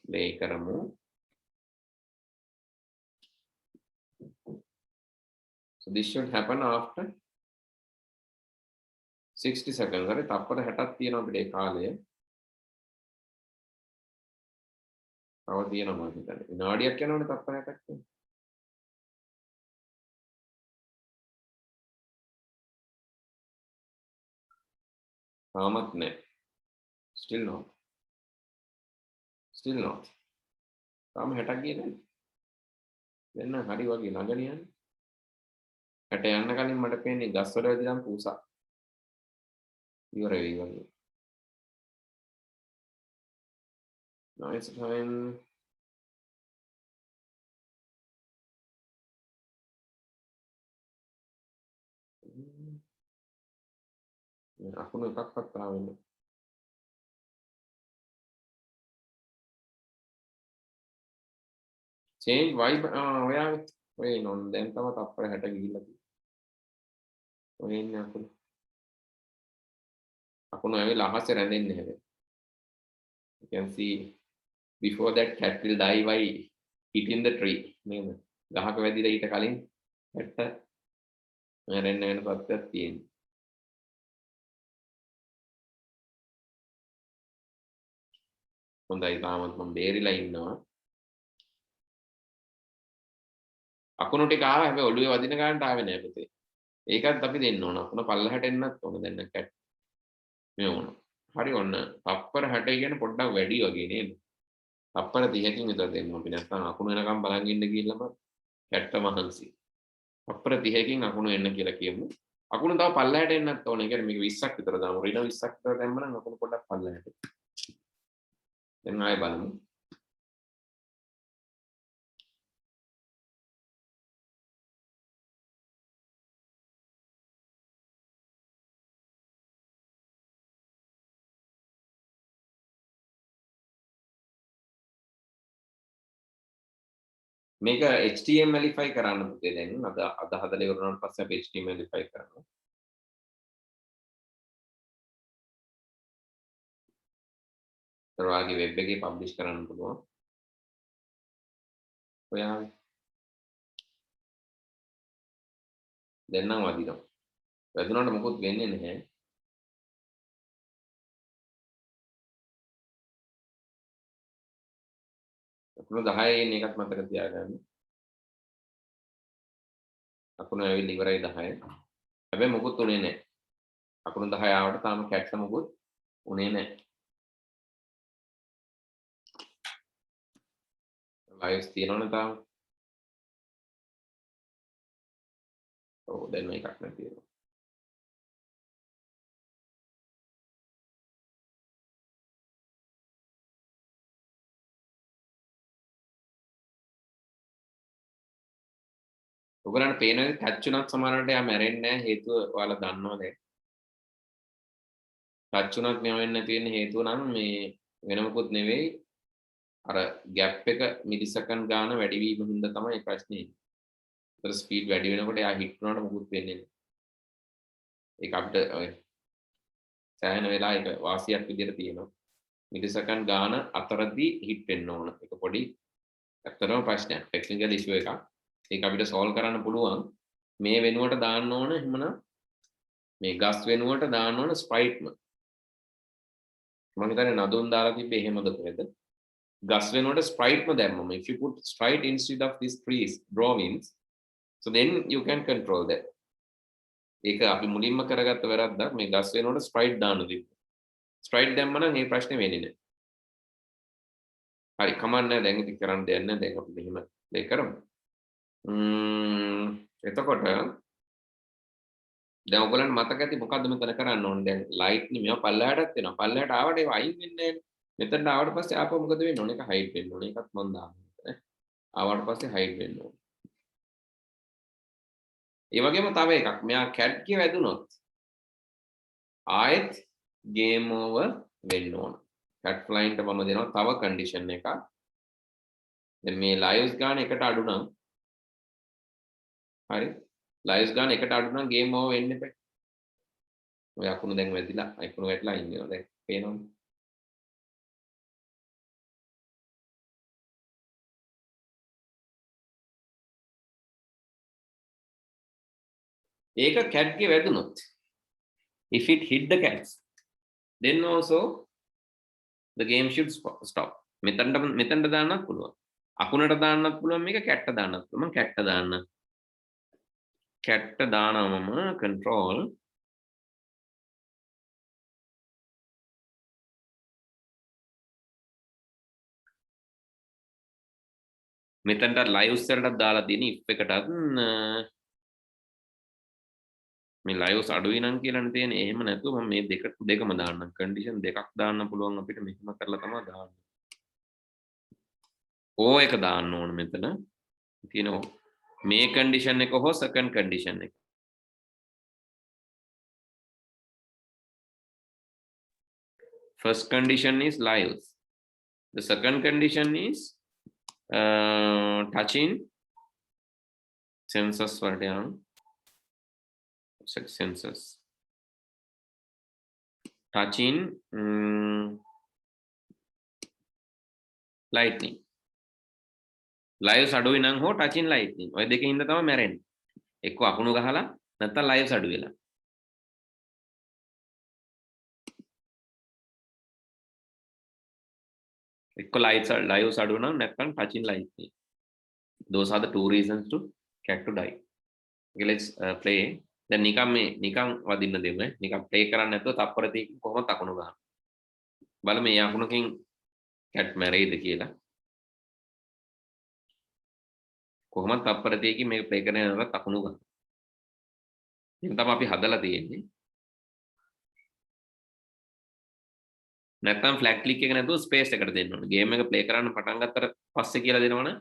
play කරමු. So this should happen after 60 seconds. හරි තප්පර 60ක් තියෙනවා අපිට ඒ කාලය. තව තියෙනවා මම හිතන්නේ. විනාඩියක් යනවනේ තප්පර 60ක් තියෙනවා. තාමත් නැහැ. Still not. තාම 60ක් ගියේ නැහැ. දැන් නම් හරි වගේ ළඟ යන්නේ. 60 යන්න කලින් මට පේන්නේ ගස් වල වැදිනම් පූසා. ඉවර වෙයි වගේ. Now it's time. අකුණු එකක්වත් ආවෙන්නේ නැහැ. change y ඔයා ඔය නෝන් දැන් තව තප්පර 60 ගිහිල්ලා තියෙනවා. ඔය ඉන්නේ අකුණු ඇවිල්ලා අහසේ රැඳෙන්නේ නැහැ. You can see before that cat will die by hitting the tree. නේද? ගහක වැදිලා ඊට කලින් ඇත්ත මැරෙන්න වෙන තත්ත්වයක් තියෙනවා. හොඳයි තාමත් මම බේරිලා ඉන්නවා. අකුණු ටික ආවා හැබැයි ඔළුවේ වදින ගන්නට ආවේ නැහැ පුතේ. ඒකත් අපි දෙන්න ඕන. අකුණ පල්ලෙහාට එන්නත් ඕන දැන් කැට්. මේ ඕන. හරි ඔන්න. තප්පර 60 කියන්නේ පොඩ්ඩක් වැඩි වගේ නේද? තප්පර 30කින් විතර දෙන්න අපි නැත්නම් අකුණු වෙනකම් බලන් ඉන්න ගිහිල්ලාම කැට්ට මහන්සි. තප්පර 30කින් අකුණු එන්න කියලා කියමු. අකුණු තව පල්ලෙහාට එන්නත් ඕන. ඒ කියන්නේ මේක 20ක් විතර දාමු. ඍණ 20ක් විතර දැම්මම අකුණු පොඩ්ඩක් පල්ලෙහාට. දැන් ආයෙ බලමු. මේක HTMLify කරන්න පුතේ දැන් අද හදලා ඉවර වුණාට පස්සේ අපි HTMLify කරනවා. ඊට වෙබ් එකේ පබ්ලිෂ් කරන්න පුළුවන්. ඔයා දැන් නම් වදිනවා. වැදුනට මොකුත් වෙන්නේ නැහැ. අකුණු 10 එන එකත් මතක තියාගන්න. අකුණු ඇවිල්ලා ඉවරයි 10. හැබැයි මොකුත් උනේ නැහැ. අකුණු 10 ආවට තාම කැට්ට මොකුත් උනේ නැහැ. ලයිව්ස් තියෙනවනේ තාම. ඔව් දැන් මේකක් නැති වෙනවා. ඔයගලන්ට පේනවද ටච් උනත් සමහරවිට යා මැරෙන්නේ නැහැ හේතුව ඔයාලා දන්නවද? ටච් උනත් මෙව වෙන්න තියෙන හේතුව නම් මේ වෙන මොකුත් නෙවෙයි අර gap එක මිලිසෙකන්ඩ් ගාන වැඩි වීම හින්දා තමයි මේ ප්‍රශ්නේ එන්නේ. ඒතර ස්පීඩ් වැඩි වෙනකොට එයා හිට වුණාට මොකුත් වෙන්නේ නැහැ. ඒක අපිට ඔය සෑහෙන වෙලා ඒක වාසියක් විදියට තියෙනවා. මිලිසෙකන්ඩ් ගාන අතරදී හිට වෙන්න ඕන. ඒක පොඩි ඇත්තටම ප්‍රශ්නයක්. ටෙක්නිකල් ඉෂුව එකක්. ඒක අපිට සෝල්ව් කරන්න පුළුවන්. මේ වෙනුවට දාන්න ඕන එහෙමනම් මේ ගස් වෙනුවට දාන්න ඕන ස්ප්‍රයිට්ම. මම හිතන්නේ නදුන් දාලා තිබ්බේ එහෙමද කොහෙද? ගස් වෙනුවට ස්ප්‍රයිට්ම දැම්මම. If you put sprite instead of these trees drawings, so then you can control that. ඒක අපි මුලින්ම කරගත්ත වැරද්දක් මේ ගස් වෙනුවට ස්ප්‍රයිට් දාන්න තිබ්බා. ස්ප්‍රයිට් දැම්ම නම් මේ ප්‍රශ්නේ වෙන්නේ නැහැ. හරි කමන්නේ දැන් ඉතින් කරන්න දෙයක් නැහැ. දැන් අපි මෙහෙම play කරමු. එතකොට දැන් ඔයගලන්ට මතක ඇති මොකද්ද මෙතන කරන්න ඕනේ? දැන් ලයිට් නේ මේවා පල්ලෙහාටත් වෙනවා. පල්ලෙහාට ආවට ඒවා අයින් වෙන්නේ නැහැ. මෙතනට ආවට පස්සේ ආපහු මොකද වෙන්න ඕනේ? ඒක හයිඩ් වෙන්න ඕනේ. ඒකත් මම දානවා. ආවට පස්සේ හයිඩ් වෙන්න ඕනේ. ඒ වගේම තව එකක්. මෙයා කැට් කිය වැදුනොත් ආයෙත් ගේම් ඕවර් වෙන්න ඕන. කැට් ෆ්ලයින්ට මම දෙනවා තව කන්ඩිෂන් එකක්. දැන් මේ ලයිව්ස් ගාන එකට අඩු නම් හරි. ලයිව්ස් ගාන එකට අඩු නම් ගේම් ඕවර් වෙන්න එපා. ඔය අකුණු දැන් වැදිලා අකුණු වැටලා ඉන්නවා. දැන් පේනවද? ඒක කැට්ගේ වැදුනොත් if it hit the cats then also the game should stop. මෙතනට දාන්නත් පුළුවන්. අකුණට දාන්නත් පුළුවන් මේක කැට්ට දාන්නත් පුළුවන්. මම කැට්ට දාන්න. කැට්ට දානවා මම control මෙතනට lives වලට දාලා තියෙන if එකටත් මේ lives අඩුයි නම් කියලානේ තියෙන්නේ. එහෙම නැතුව මම මේ දෙකම දාන්නම්. condition දෙකක් දාන්න පුළුවන් අපිට මෙහෙම කරලා තමයි දාන්නේ. ඕ එක දාන්න ඕන මෙතන. තියෙනවා මේ condition එක හෝ second condition එක. First condition is lives. The second condition is touching sensors වලට යන sensors. Touching lightning. Lives අඩුයි නම් හෝ touching lightning. ඔය දෙකෙන් ඉඳ තමයි මැරෙන්නේ. එක්ක අකුණු ගහලා නැත්නම් lives අඩු වෙලා. එක්ක lives අඩු නම් නැත්නම් touching lightning. Those are the two reasons to cat to die. Okay, let's play. දැන් නිකන් වදින්න දෙමු. නිකන් ප්ලේ කරන්න නැතුව තප්පර 30කින් කොහොමද අකුණු ගහන්නේ. බලමු මේ අකුණකින් cat මැරෙයිද කියලා. කොහොමද තප්පර 30කින් මේක ප්ලේ කරගෙන යනකොට අකුණු ගන්න. ඒක තමයි අපි හදලා තියෙන්නේ. නැත්නම් ෆ්ලැග් ක්ලික් එක නැතුව ස්පේස් එකට දෙන්න ඕනේ. ගේම් එක ප්ලේ කරන්න පටන් ගත්තට පස්සේ කියලා දෙනවනේ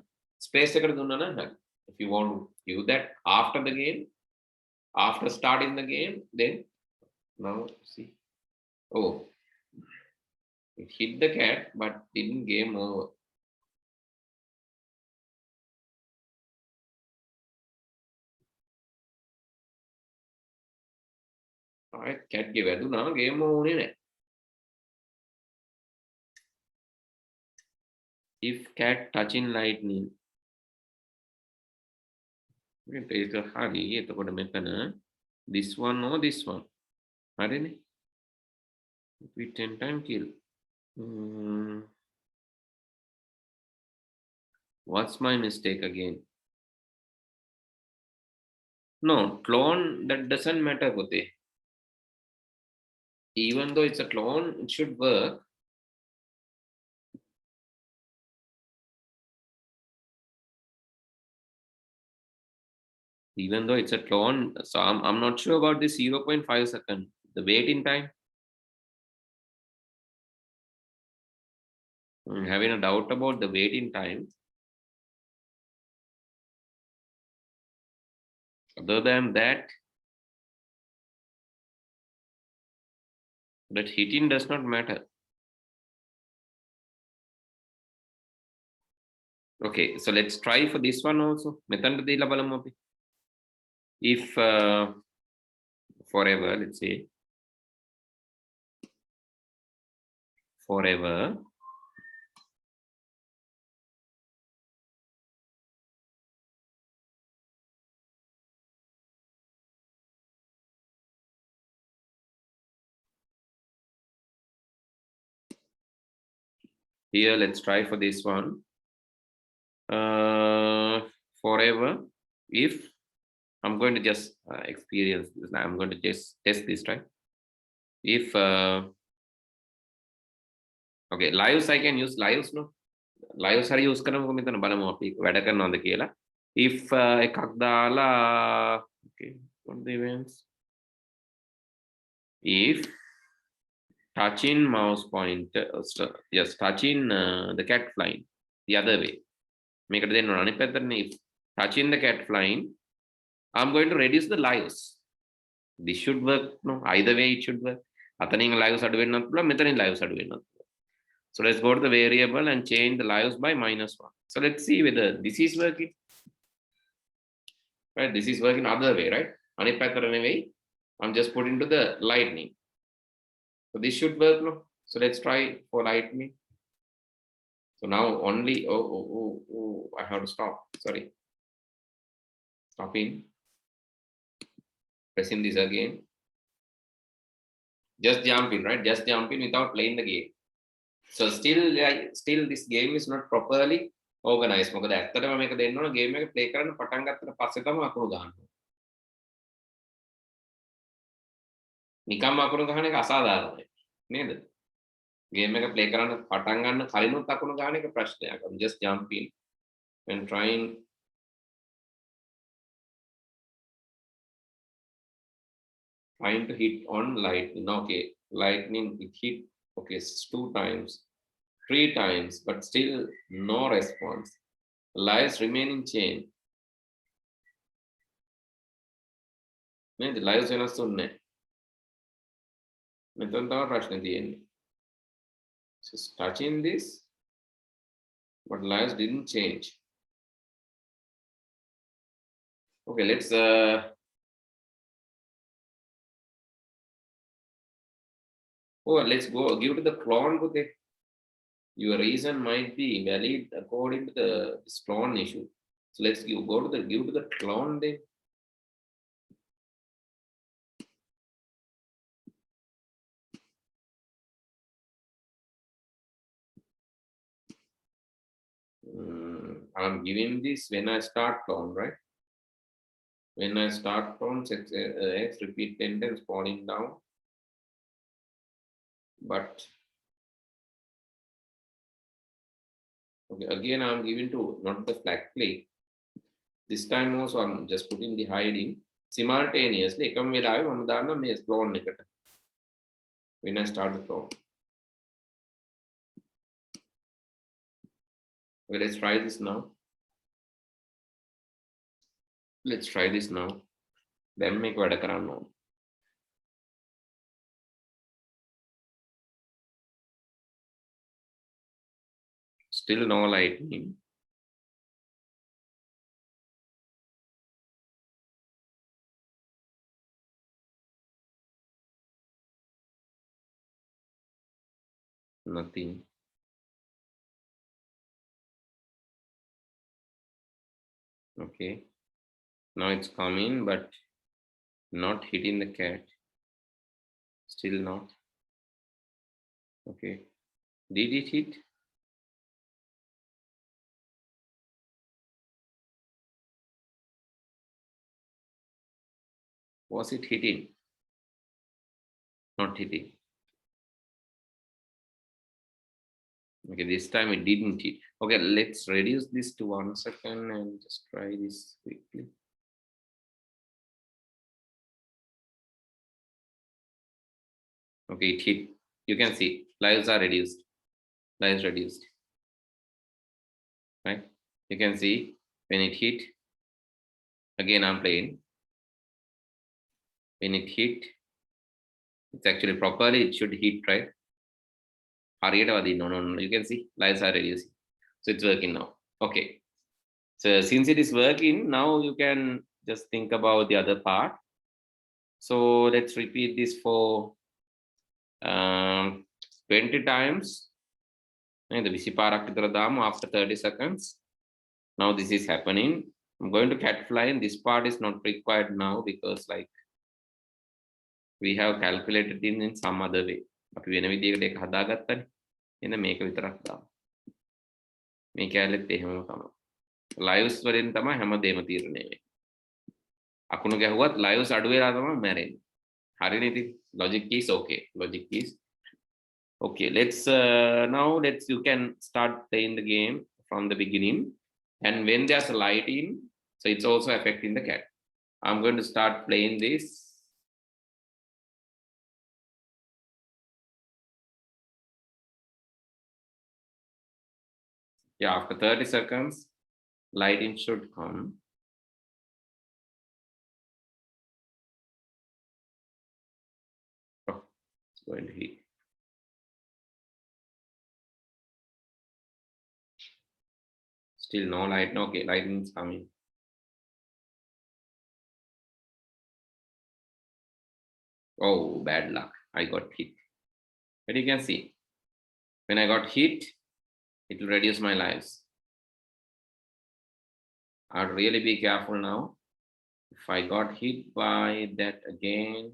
ස්පේස් එකට දුන්නා නම් හරි. If you want to use that after the game, after starting the game, then now see. Oh, it hit the cat but didn't game over. Alright, cat ගේ වැදුනා game over උනේ නැහැ. If cat touching lightning. ඒක හරි. එතකොට මෙතන this one or this one. හරිනේ. We 10 time kill. What's my mistake again? No, clone, that doesn't matter, Kote. Even though it's a clone, it should work. Even though it's a clone, so I'm not sure about this 0.5 second, the waiting time. I'm having a doubt about the waiting time. Other than that, that hitting does not matter. Okay, so let's try for this one also. Method dila balamu api. If forever, let's say forever here, let's try for this one. Forever, if I'm going to just experience this, I'm going to just test this, right? If okay, lives, I can use lives, no? Lives are use කරමුකෝ මෙතන බලමු අපි වැඩ කරනවද කියලා. If එකක් දාලා okay, what are the events? If touching mouse pointer, yes, touching the cat flying the other way. මේකට දෙන්න ඕන අනිත් පැත්තටනේ. If touching the cat flying, I'm going to reduce the lives. This should work, no? Either way it should work. අතනින් lives අඩු වෙන්නත් පුළුවන්, මෙතනින් lives අඩු වෙන්නත් පුළුවන්. So let's go to the variable and change the lives by -1. So let's see whether this is working. Right, this is working other way, right? අනිත් පැත්තට නෙවෙයි. I'm just putting to the lightning. So this should work, no? So let's try for lightning. So now only I have to stop. Sorry. Stopping. Pressing this again. Just jump in, right? Just jump in without playing the game. So still this game is not properly organized. මොකද ඇත්තටම මේක දෙන්න ඕන game එක play කරන්න පටන් ගත්තට පස්සේ තමයි අකුණු ගහන්න. නිකම්ම අකුණු ගහන එක අසාධාරණයි. නේද? ගේම් එක ප්ලේ කරන්න පටන් ගන්න කලිනුත් අකුණු ගහන එක ප්‍රශ්නයක්. I'm just jumping and trying to hit on lightning. Okay, lightning it hit. Okay, 2 times, 3 times, but still no response. Lives remaining chain. The lives වෙනස් වෙන්නේ. මෙතන තමයි ප්‍රශ්නේ තියෙන්නේ. Just touching this, but lives didn't change. Okay, let's let's go give to the clone. Your reason might be valid according to this clone issue. So let's give to the clone then. I'm giving this when I start clone, right? When I start clone, x repeat 10 times falling down. But okay, again I'm giving to not the flag click. This time also I'm just putting the hiding simultaneously. එකම වෙලාවෙ මම දාන්න මේ clone එකට. When I start the clone. Okay, let's try this now. Then මේක වැඩ කරන්න ඕන. Still no lightning. Nothing. Okay. Now it's coming, but not hitting the cat. Still not. Okay. Did it hit? Was it hitting? Not hitting. Okay, this time it didn't hit. Okay, let's reduce this to 1 second and just try this quickly. Okay, it hit. You can see lives are reduced. Lives reduced. Right? You can see when it hit. Again, I'm playing. When it hit, it's actually properly, it should hit, right? No. You can see lives are reducing. So it's working now. Okay. So since it is working, now you can just think about the other part. So let's repeat this for 20 times. The after 30 seconds. Now this is happening. I'm going to cat fly, and this part is not required now because like we have calculated in some other way. But we have in the make මේ කැලෙත් එහෙමම තමයි. ලයිව්ස් වලින් තමයි හැමදේම තීරණය වෙන්නේ. අකුණු ගැහුවත් ලයිව්ස් අඩු වෙලා තමයි මැරෙන්නේ. හරිනේ ඉතින්. Logic is okay. Logic is okay. Let's now you can start playing the game from the beginning, and when there's a light in, so it's also affecting the cat. I'm going to start playing this. Yeah, after 30 seconds, lighting should come. Oh, it's going to hit. Still no light. No, okay, lighting is coming. Oh, bad luck. I got hit. But you can see, when I got hit, it will reduce my lives. I'll really be careful now. If I got hit by that again,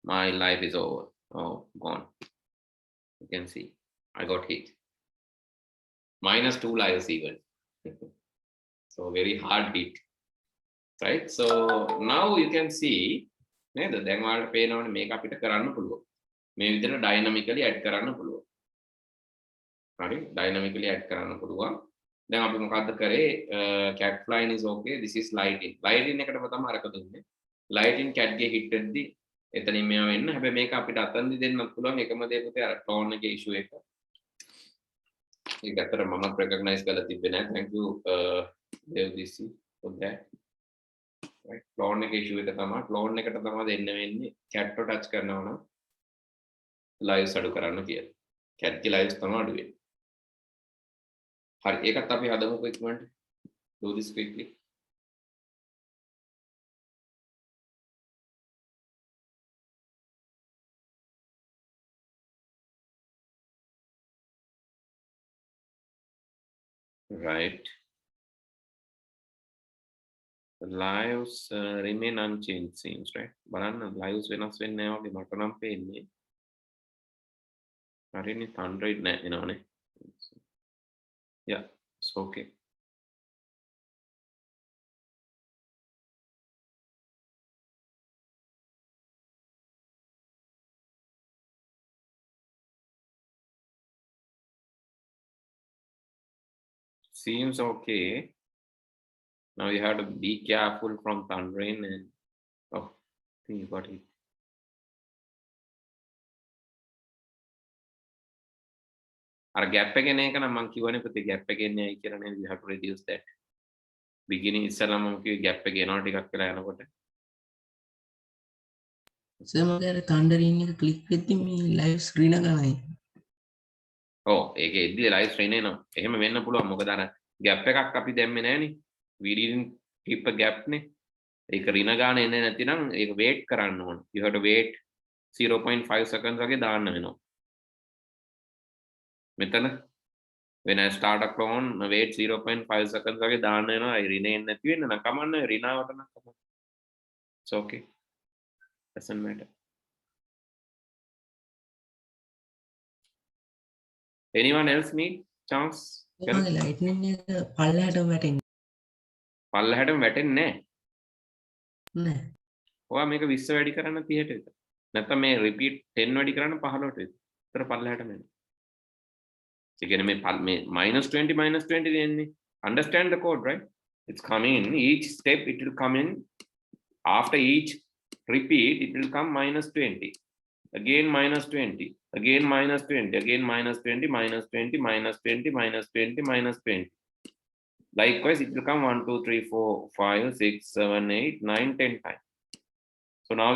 my life is over. Oh, gone. You can see, I got hit. -2 lives even. So very hard hit, right? So now you can see, දැන් ඔයාලට පේනවනේ මේක අපිට කරන්න පුළුවන්. මේ විදිහට dynamically add කරන්න පුළුවන්. හරි? dynamically add කරන්න පුළුවන්. දැන් අපි මොකද්ද කරේ? cat flying is okay. This is lighting. Lighting එකටම තමයි අරක දුන්නේ. Lighting cat ගේ hit වෙද්දි එතනින් මේවා වෙන්න. හැබැයි මේක අපිට අතන්දි දෙන්නත් පුළුවන්. එකම දේ පුතේ අර clone එකේ issue එක. ඒක ඇත්තට මම recognize කරලා තිබ්බේ නැහැ. Thank you Devdisi for that. Right? Clone එකේ issue එක තමයි. Clone එකට තමයි දෙන්න වෙන්නේ. cat එක touch කරනවා නම් lives අඩු කරන්න කියලා. cat ගේ lives තමයි අඩු වෙන්නේ. හරි ඒකත් අපි හදමුකෝ ඉක්මනට. Do this quickly. Right. The lives remain unchanged seems, right? බලන්න lives වෙනස් වෙන්නේ නැහැ වගේ මට නම් පේන්නේ. හරිනේ 100 නෑ එනවනේ. Yeah, it's okay. Seems okay. Now you have to be careful from thundering and oh, I think you got it. අර gap එක එන එක නම් මම කියවනේ පුතේ gap එක එන්නේ ඇයි කියලා නේද? You have to reduce that. Beginning ඉස්සෙල්ලා මම කිව්වේ gap එක එනවා ටිකක් වෙලා යනකොට. සර් මගේ අර තණ්ඩරින් එක ක්ලික් වෙද්දි මේ ලයිව් ස්ක්‍රීන් එක නයි. ඔව් ඒකේ එද්දි ලයිව් ස්ක්‍රීන් එනවා. එහෙම වෙන්න පුළුවන්. මොකද අර gap එකක් අපි දැම්මේ නැහනේ. We didn't keep a gap නේ. ඒක රින ගාන එන්නේ නැතිනම් ඒක wait කරන්න ඕන. You have to wait 0.5 seconds වගේ දාන්න වෙනවා. මෙතන when I start a clone wait 0.5 seconds වගේ දාන්න වෙනවා. ඒ රින එන්නේ නැති වෙන්න නම් කමන්නේ රිනාවට නම් කමන්නේ. It's okay. Doesn't matter. Anyone else need chance? මගේ ලයිට්නින් එක පල්ලෙහාට වැටෙන්නේ පල්ලෙහාටම වැටෙන්නේ නැහැ. නෑ. ඔයා මේක 20 වැඩි කරන්න 30ට විතර. නැත්නම් මේ repeat 10 වැඩි කරන්න 15ට විතර. ඒතර පල්ලෙහාටම එන්නේ. ඒ කියන්නේ මේ -20 දෙන්නේ. Understand the code, right? It's coming in each step. It will come in after each repeat. It will come -20. Again -20. Again -20. Again -20. -20. -20. -20. -20. Likewise, it will come 1, 2, 3, 4, 5, 6, 7, 8, 9, 10 times. So now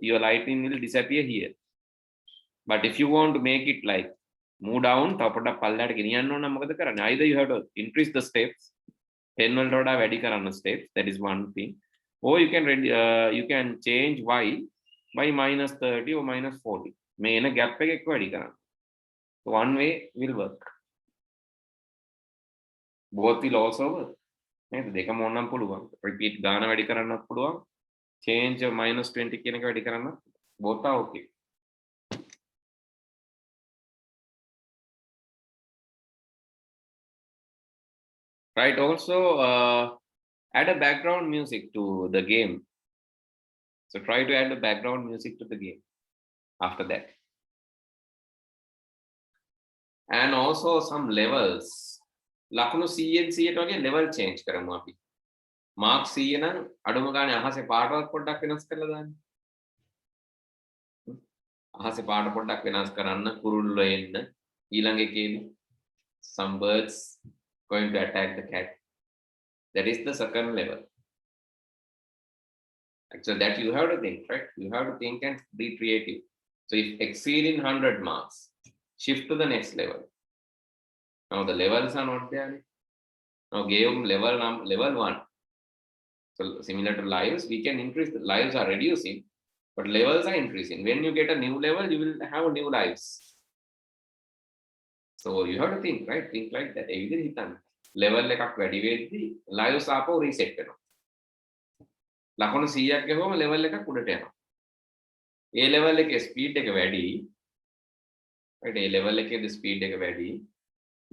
your lightning will disappear here. But if you want to make it like move down තව පොඩ්ඩක් පල්ලෙහාට ගෙනියන්න ඕන නම් මොකද කරන්නේ? Either you have to increase the steps 10 වලට වඩා වැඩි කරන්න steps, that is one thing, or you can change y by minus 30 or minus 40. මේ එන gap එක එක්ක වැඩි කරන්න. So one way will work. Both will also work. නේද? දෙකම ඕනනම් පුළුවන්. repeat ගාන වැඩි කරන්නත් පුළුවන්. change minus 20 කියන එක වැඩි කරන්නත්. both are okay. Right, also add a background music to the game. So try to add the background music to the game after that. And also some levels. ලකුණු 100න් 100ට වගේ level change කරමු අපි. mark 100 නම් අඩුම ගානේ අහසේ පාටවත් පොඩ්ඩක් වෙනස් කරලා දාන්න. අහසේ පාට පොඩ්ඩක් වෙනස් කරන්න කුරුල්ලෝ එන්න. ඊළඟ එකේදී some birds going to attack the cat. That is the second level. Actually, that you have to think, right? You have to think and be creative. So if exceeding 100 marks, shift to the next level. Now the levels are not there. Now give level 1. So similar to lives, we can increase. The lives are reducing, but levels are increasing. When you get a new level, you will have new lives. So you have to think, right? Think like that. ඒ විදිහට හිතන්න. level එකක් වැඩි වෙද්දී lives ආපහු reset වෙනවා. ලකුණු 100ක් ගහුවම level එකක් උඩට යනවා. ඒ level එකේ speed එක වැඩි. right? ඒ level එකේදී speed එක වැඩි.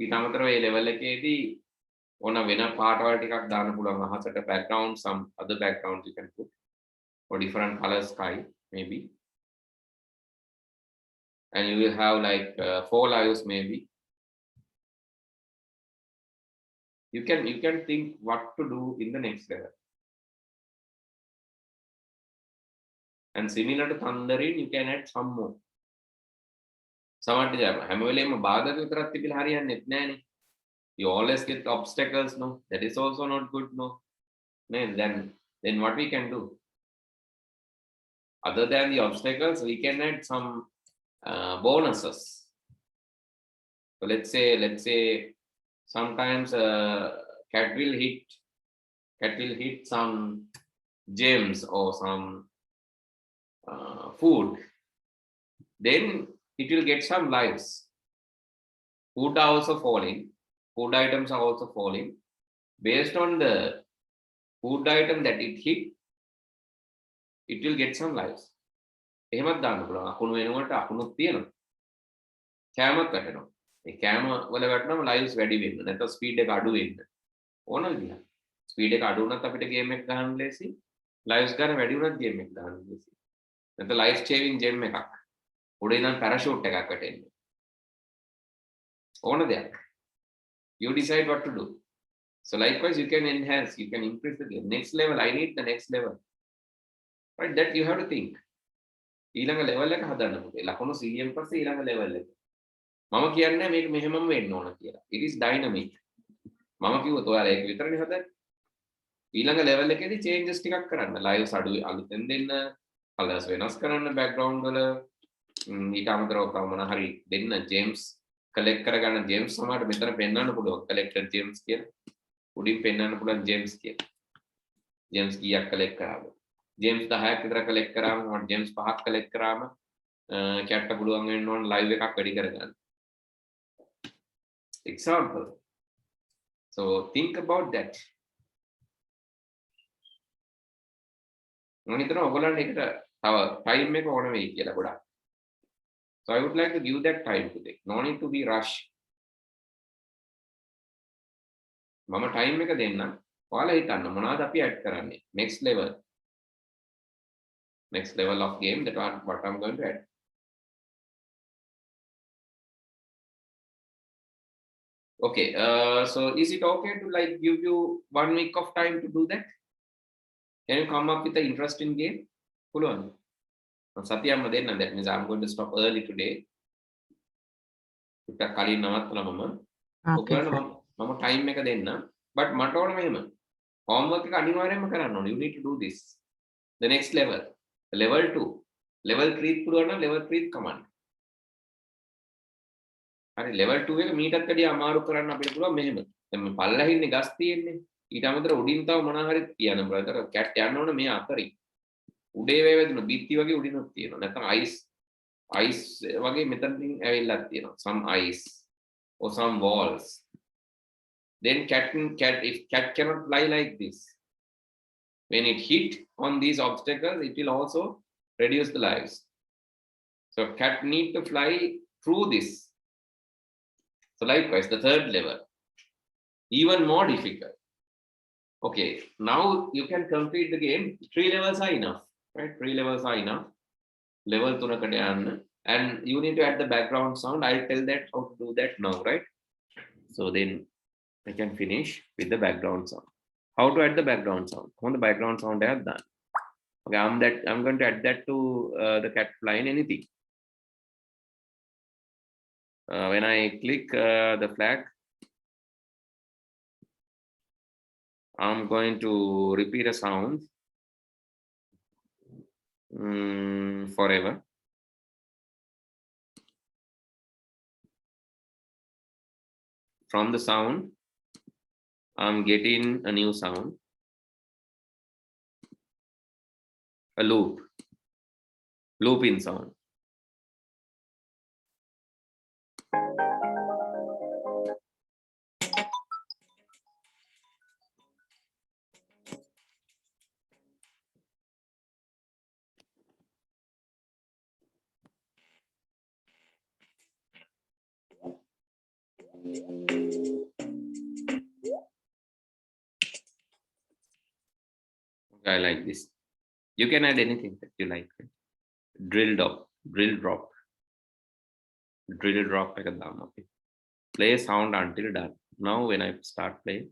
ඊට අමතරව ඒ level එකේදී ඕන වෙන පාටවල් ටිකක් දාන්න පුළුවන් අහසට background, some other backgrounds you can put or different color sky maybe. And you will have like 4 lives maybe. You can think what to do in the next level. And similar to Thundering, you can add some more. සමහරට හැම වෙලේම බාධක විතරක් තිබිලා හරියන්නේ නැහැනේ. You always get obstacles, no? That is also not good, no? Then what we can do? Other than the obstacles, we can add some bonuses. So let's say sometimes cat will hit some gems or some food. Then it will get some lives. Food are also falling. Food items are also falling. Based on the food item that it hit, it will get some lives. එහෙමත් දාන්න පුළුවන්. අකුණු වෙනකොට අකුණුත් තියෙනවා. කැමත් වැටෙනවා. ඒ කැම වල වැටෙනම lives වැඩි වෙන්න. නැත්නම් speed එක අඩු වෙන්න. ඕන විදිහට. speed එක අඩු වුණත් අපිට game එක ගන්න ලේසි. lives ගන්න වැඩි වුණත් game එක ගන්න ලේසි. නැත්නම් life saving gem එකක්. උඩ ඉඳන් parachute එකක් වැටෙන්නේ. ඕන දෙයක්. You decide what to do. So likewise, you can enhance, you can increase the game. Next level, I need the next level. Right? That you have to think. ඊළඟ level එක හදන්න ඕනේ. ලකුණු 100න් පස්සේ ඊළඟ level එක. මම කියන්නේ මේක මෙහෙමම වෙන්න ඕන කියලා. It is dynamic. මම කිව්වොත් ඔයාලා ඒක විතරනේ හදන්නේ. ඊළඟ level එකේදී changes ටිකක් කරන්න. lives අඩු අලුතෙන් දෙන්න, colors වෙනස් කරන්න background වල. ඊට අමතරව මොන හරි දෙන්න gems collect කරගන්න gems සමහරට මෙතන පෙන්වන්න පුළුවන් collected gems කියලා. උඩින් පෙන්වන්න පුළුවන් gems කියලා. gems කීයක් collect කරාද? gems 10ක් විතර collect කරාම මට gems 5ක් collect කරාම කැට්ට පුළුවන් වෙන්න ඕන live එකක් වැඩි කරගන්න. Example. So think about that. මම හිතනවා ඔයගොල්ලන්ට ඒකට තව time එක ඕන වෙයි කියලා ගොඩක්. So I would like to give that time today. No need to be rushed. මම time එක දෙන්න. ඔයාලා හිතන්න මොනවද අපි add කරන්නේ? Next level of game that what I'm going to add. Okay, so is it okay to like give you 1 week of time to do that? Can you come up with an interesting game? පුළුවන්. සතියක්ම දෙන්න. That means I'm going to stop early today. ටිකක් කලින් නවත්තලා මම time එක දෙන්න. But මට ඕන මෙහෙම. homework එක අනිවාර්යයෙන්ම කරන්න ඕනේ. You need to do this. The next level. Level 2. Level 3 පුළුවන් නම් level 3 command. හරි level 2 එක මීටත් වැඩිය අමාරු කරන්න අපිට පුළුවන් මෙහෙම. දැන් මේ පල්ලෙහා ඉන්නේ ගස් තියෙන්නේ. ඊට අමතරව උඩින් තව මොනවා හරි තියන්න පුළුවන්. ඒතර කැට් යන්න ඕනේ මේ අතරින්. උඩේ වේවැදුණු බිත්ති වගේ උඩිනුත් තියෙනවා. නැත්නම් ice වගේ මෙතනින් ඇවිල්ලා තියෙනවා. some ice or some walls. Then if cat cannot fly like this, when it hit on these obstacles, it will also reduce the lives. So cat need to fly through this. So likewise, the third level, even more difficult. Okay, now you can complete the game. 3 levels are enough, right? 3 levels are enough. Level 3 and you need to add the background sound. I'll tell that how to do that now, right? So then I can finish with the background sound. How to add the background sound? On the background sound I have done. Okay, I'm going to add that to the cat flying anything. When I click the flag, I'm going to repeat a sound forever. From the sound, I'm getting a new sound, a looping sound. I like this. You can add anything that you like. Drill drop. Okay. Play sound until done. Now when I start playing,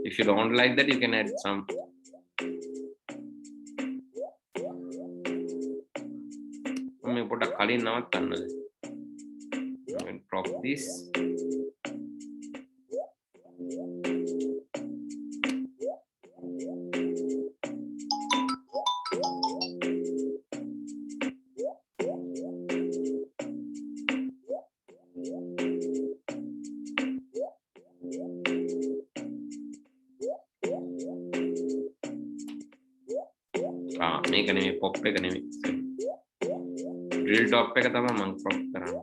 if you don't like that, you can add some. Drop this. මේක නෙමෙයි pop එක නෙමෙයි. drill top එක තමයි මම pop කරන්නේ.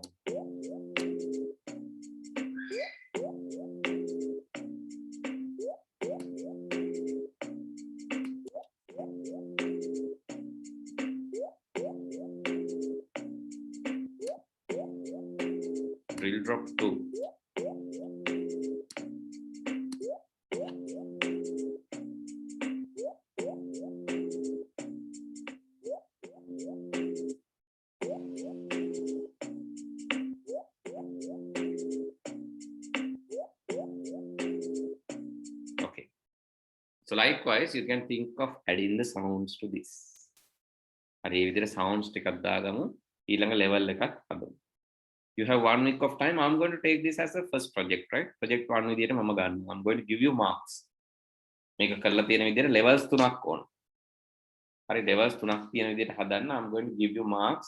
drill drop 2. So likewise, you can think of adding the sounds to this. හරි මේ විදිහට sounds ටිකක් දාගමු ඊළඟ level එකක් හදමු. You have 1 week of time. I'm going to take this as a first project, right? Project 1 විදිහට මම ගන්නවා. I'm going to give you marks. මේක කරලා තියෙන විදිහට levels 3ක් ඕන. හරි levels 3ක් තියෙන විදිහට හදන්න. I'm going to give you marks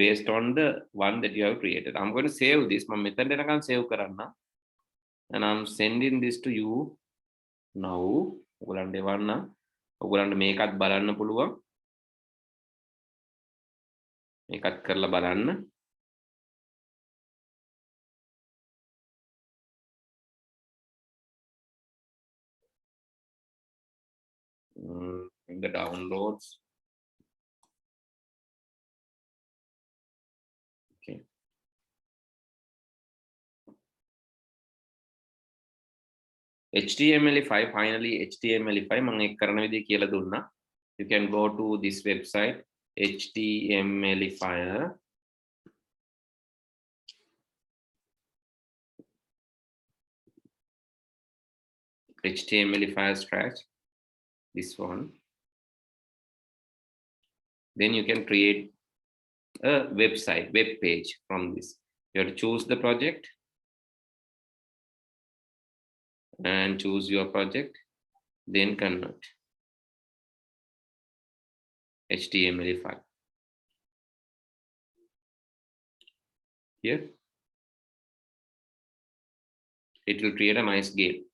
based on the one that you have created. I'm going to save this. මම මෙතන එනකන් save කරන්න. And I'm sending this to you now. ඔයගලන්ට එවන්න. ඔයගලන්ට මේකත් බලන්න පුළුවන්. මේකත් කරලා බලන්න. In the downloads. Okay. HTML5 finally HTML5 මම ඒක කරන විදිහ කියලා දුන්නා. You can go to this website HTML5. HTML5 scratch this one. Then you can create a website, web page from this. You have to choose the project and choose your project, then convert HTML file. Here, it will create a nice game.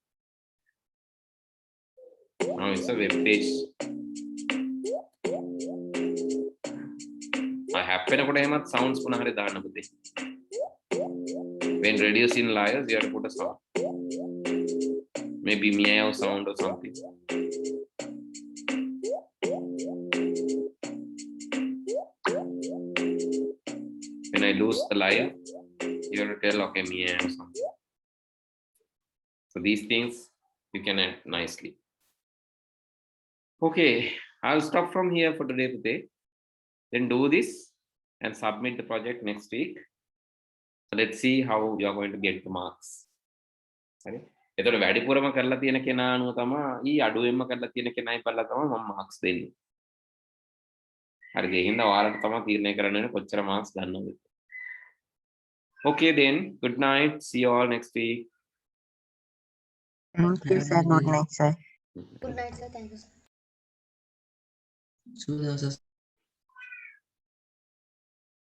Now it's a web page. I happen to sounds when reducing layers, you have to put a sound. Maybe meow sound or something. When I lose the layer, you have to tell, okay, meow or something. So these things you can add nicely. Okay, I'll stop from here for today. Then do this and submit the project next week. So let's see how you are going to get the marks. හරි. එතකොට වැඩිපුරම කරලා තියෙන කෙනා අනුව තමයි අඩුවෙන්ම කරලා තියෙන කෙනායි බලලා තමයි මම මාක්ස් දෙන්නේ. හරිද? ඒ හින්දා ඔයාලට තමයි තීරණය කරන්න වෙන්නේ කොච්චර මාක්ස් ගන්නවද. Okay then, good night. See you all next week. Thank you, sir. Good night, sir. Good night, sir. Thank you, sir. සුබ දවසක්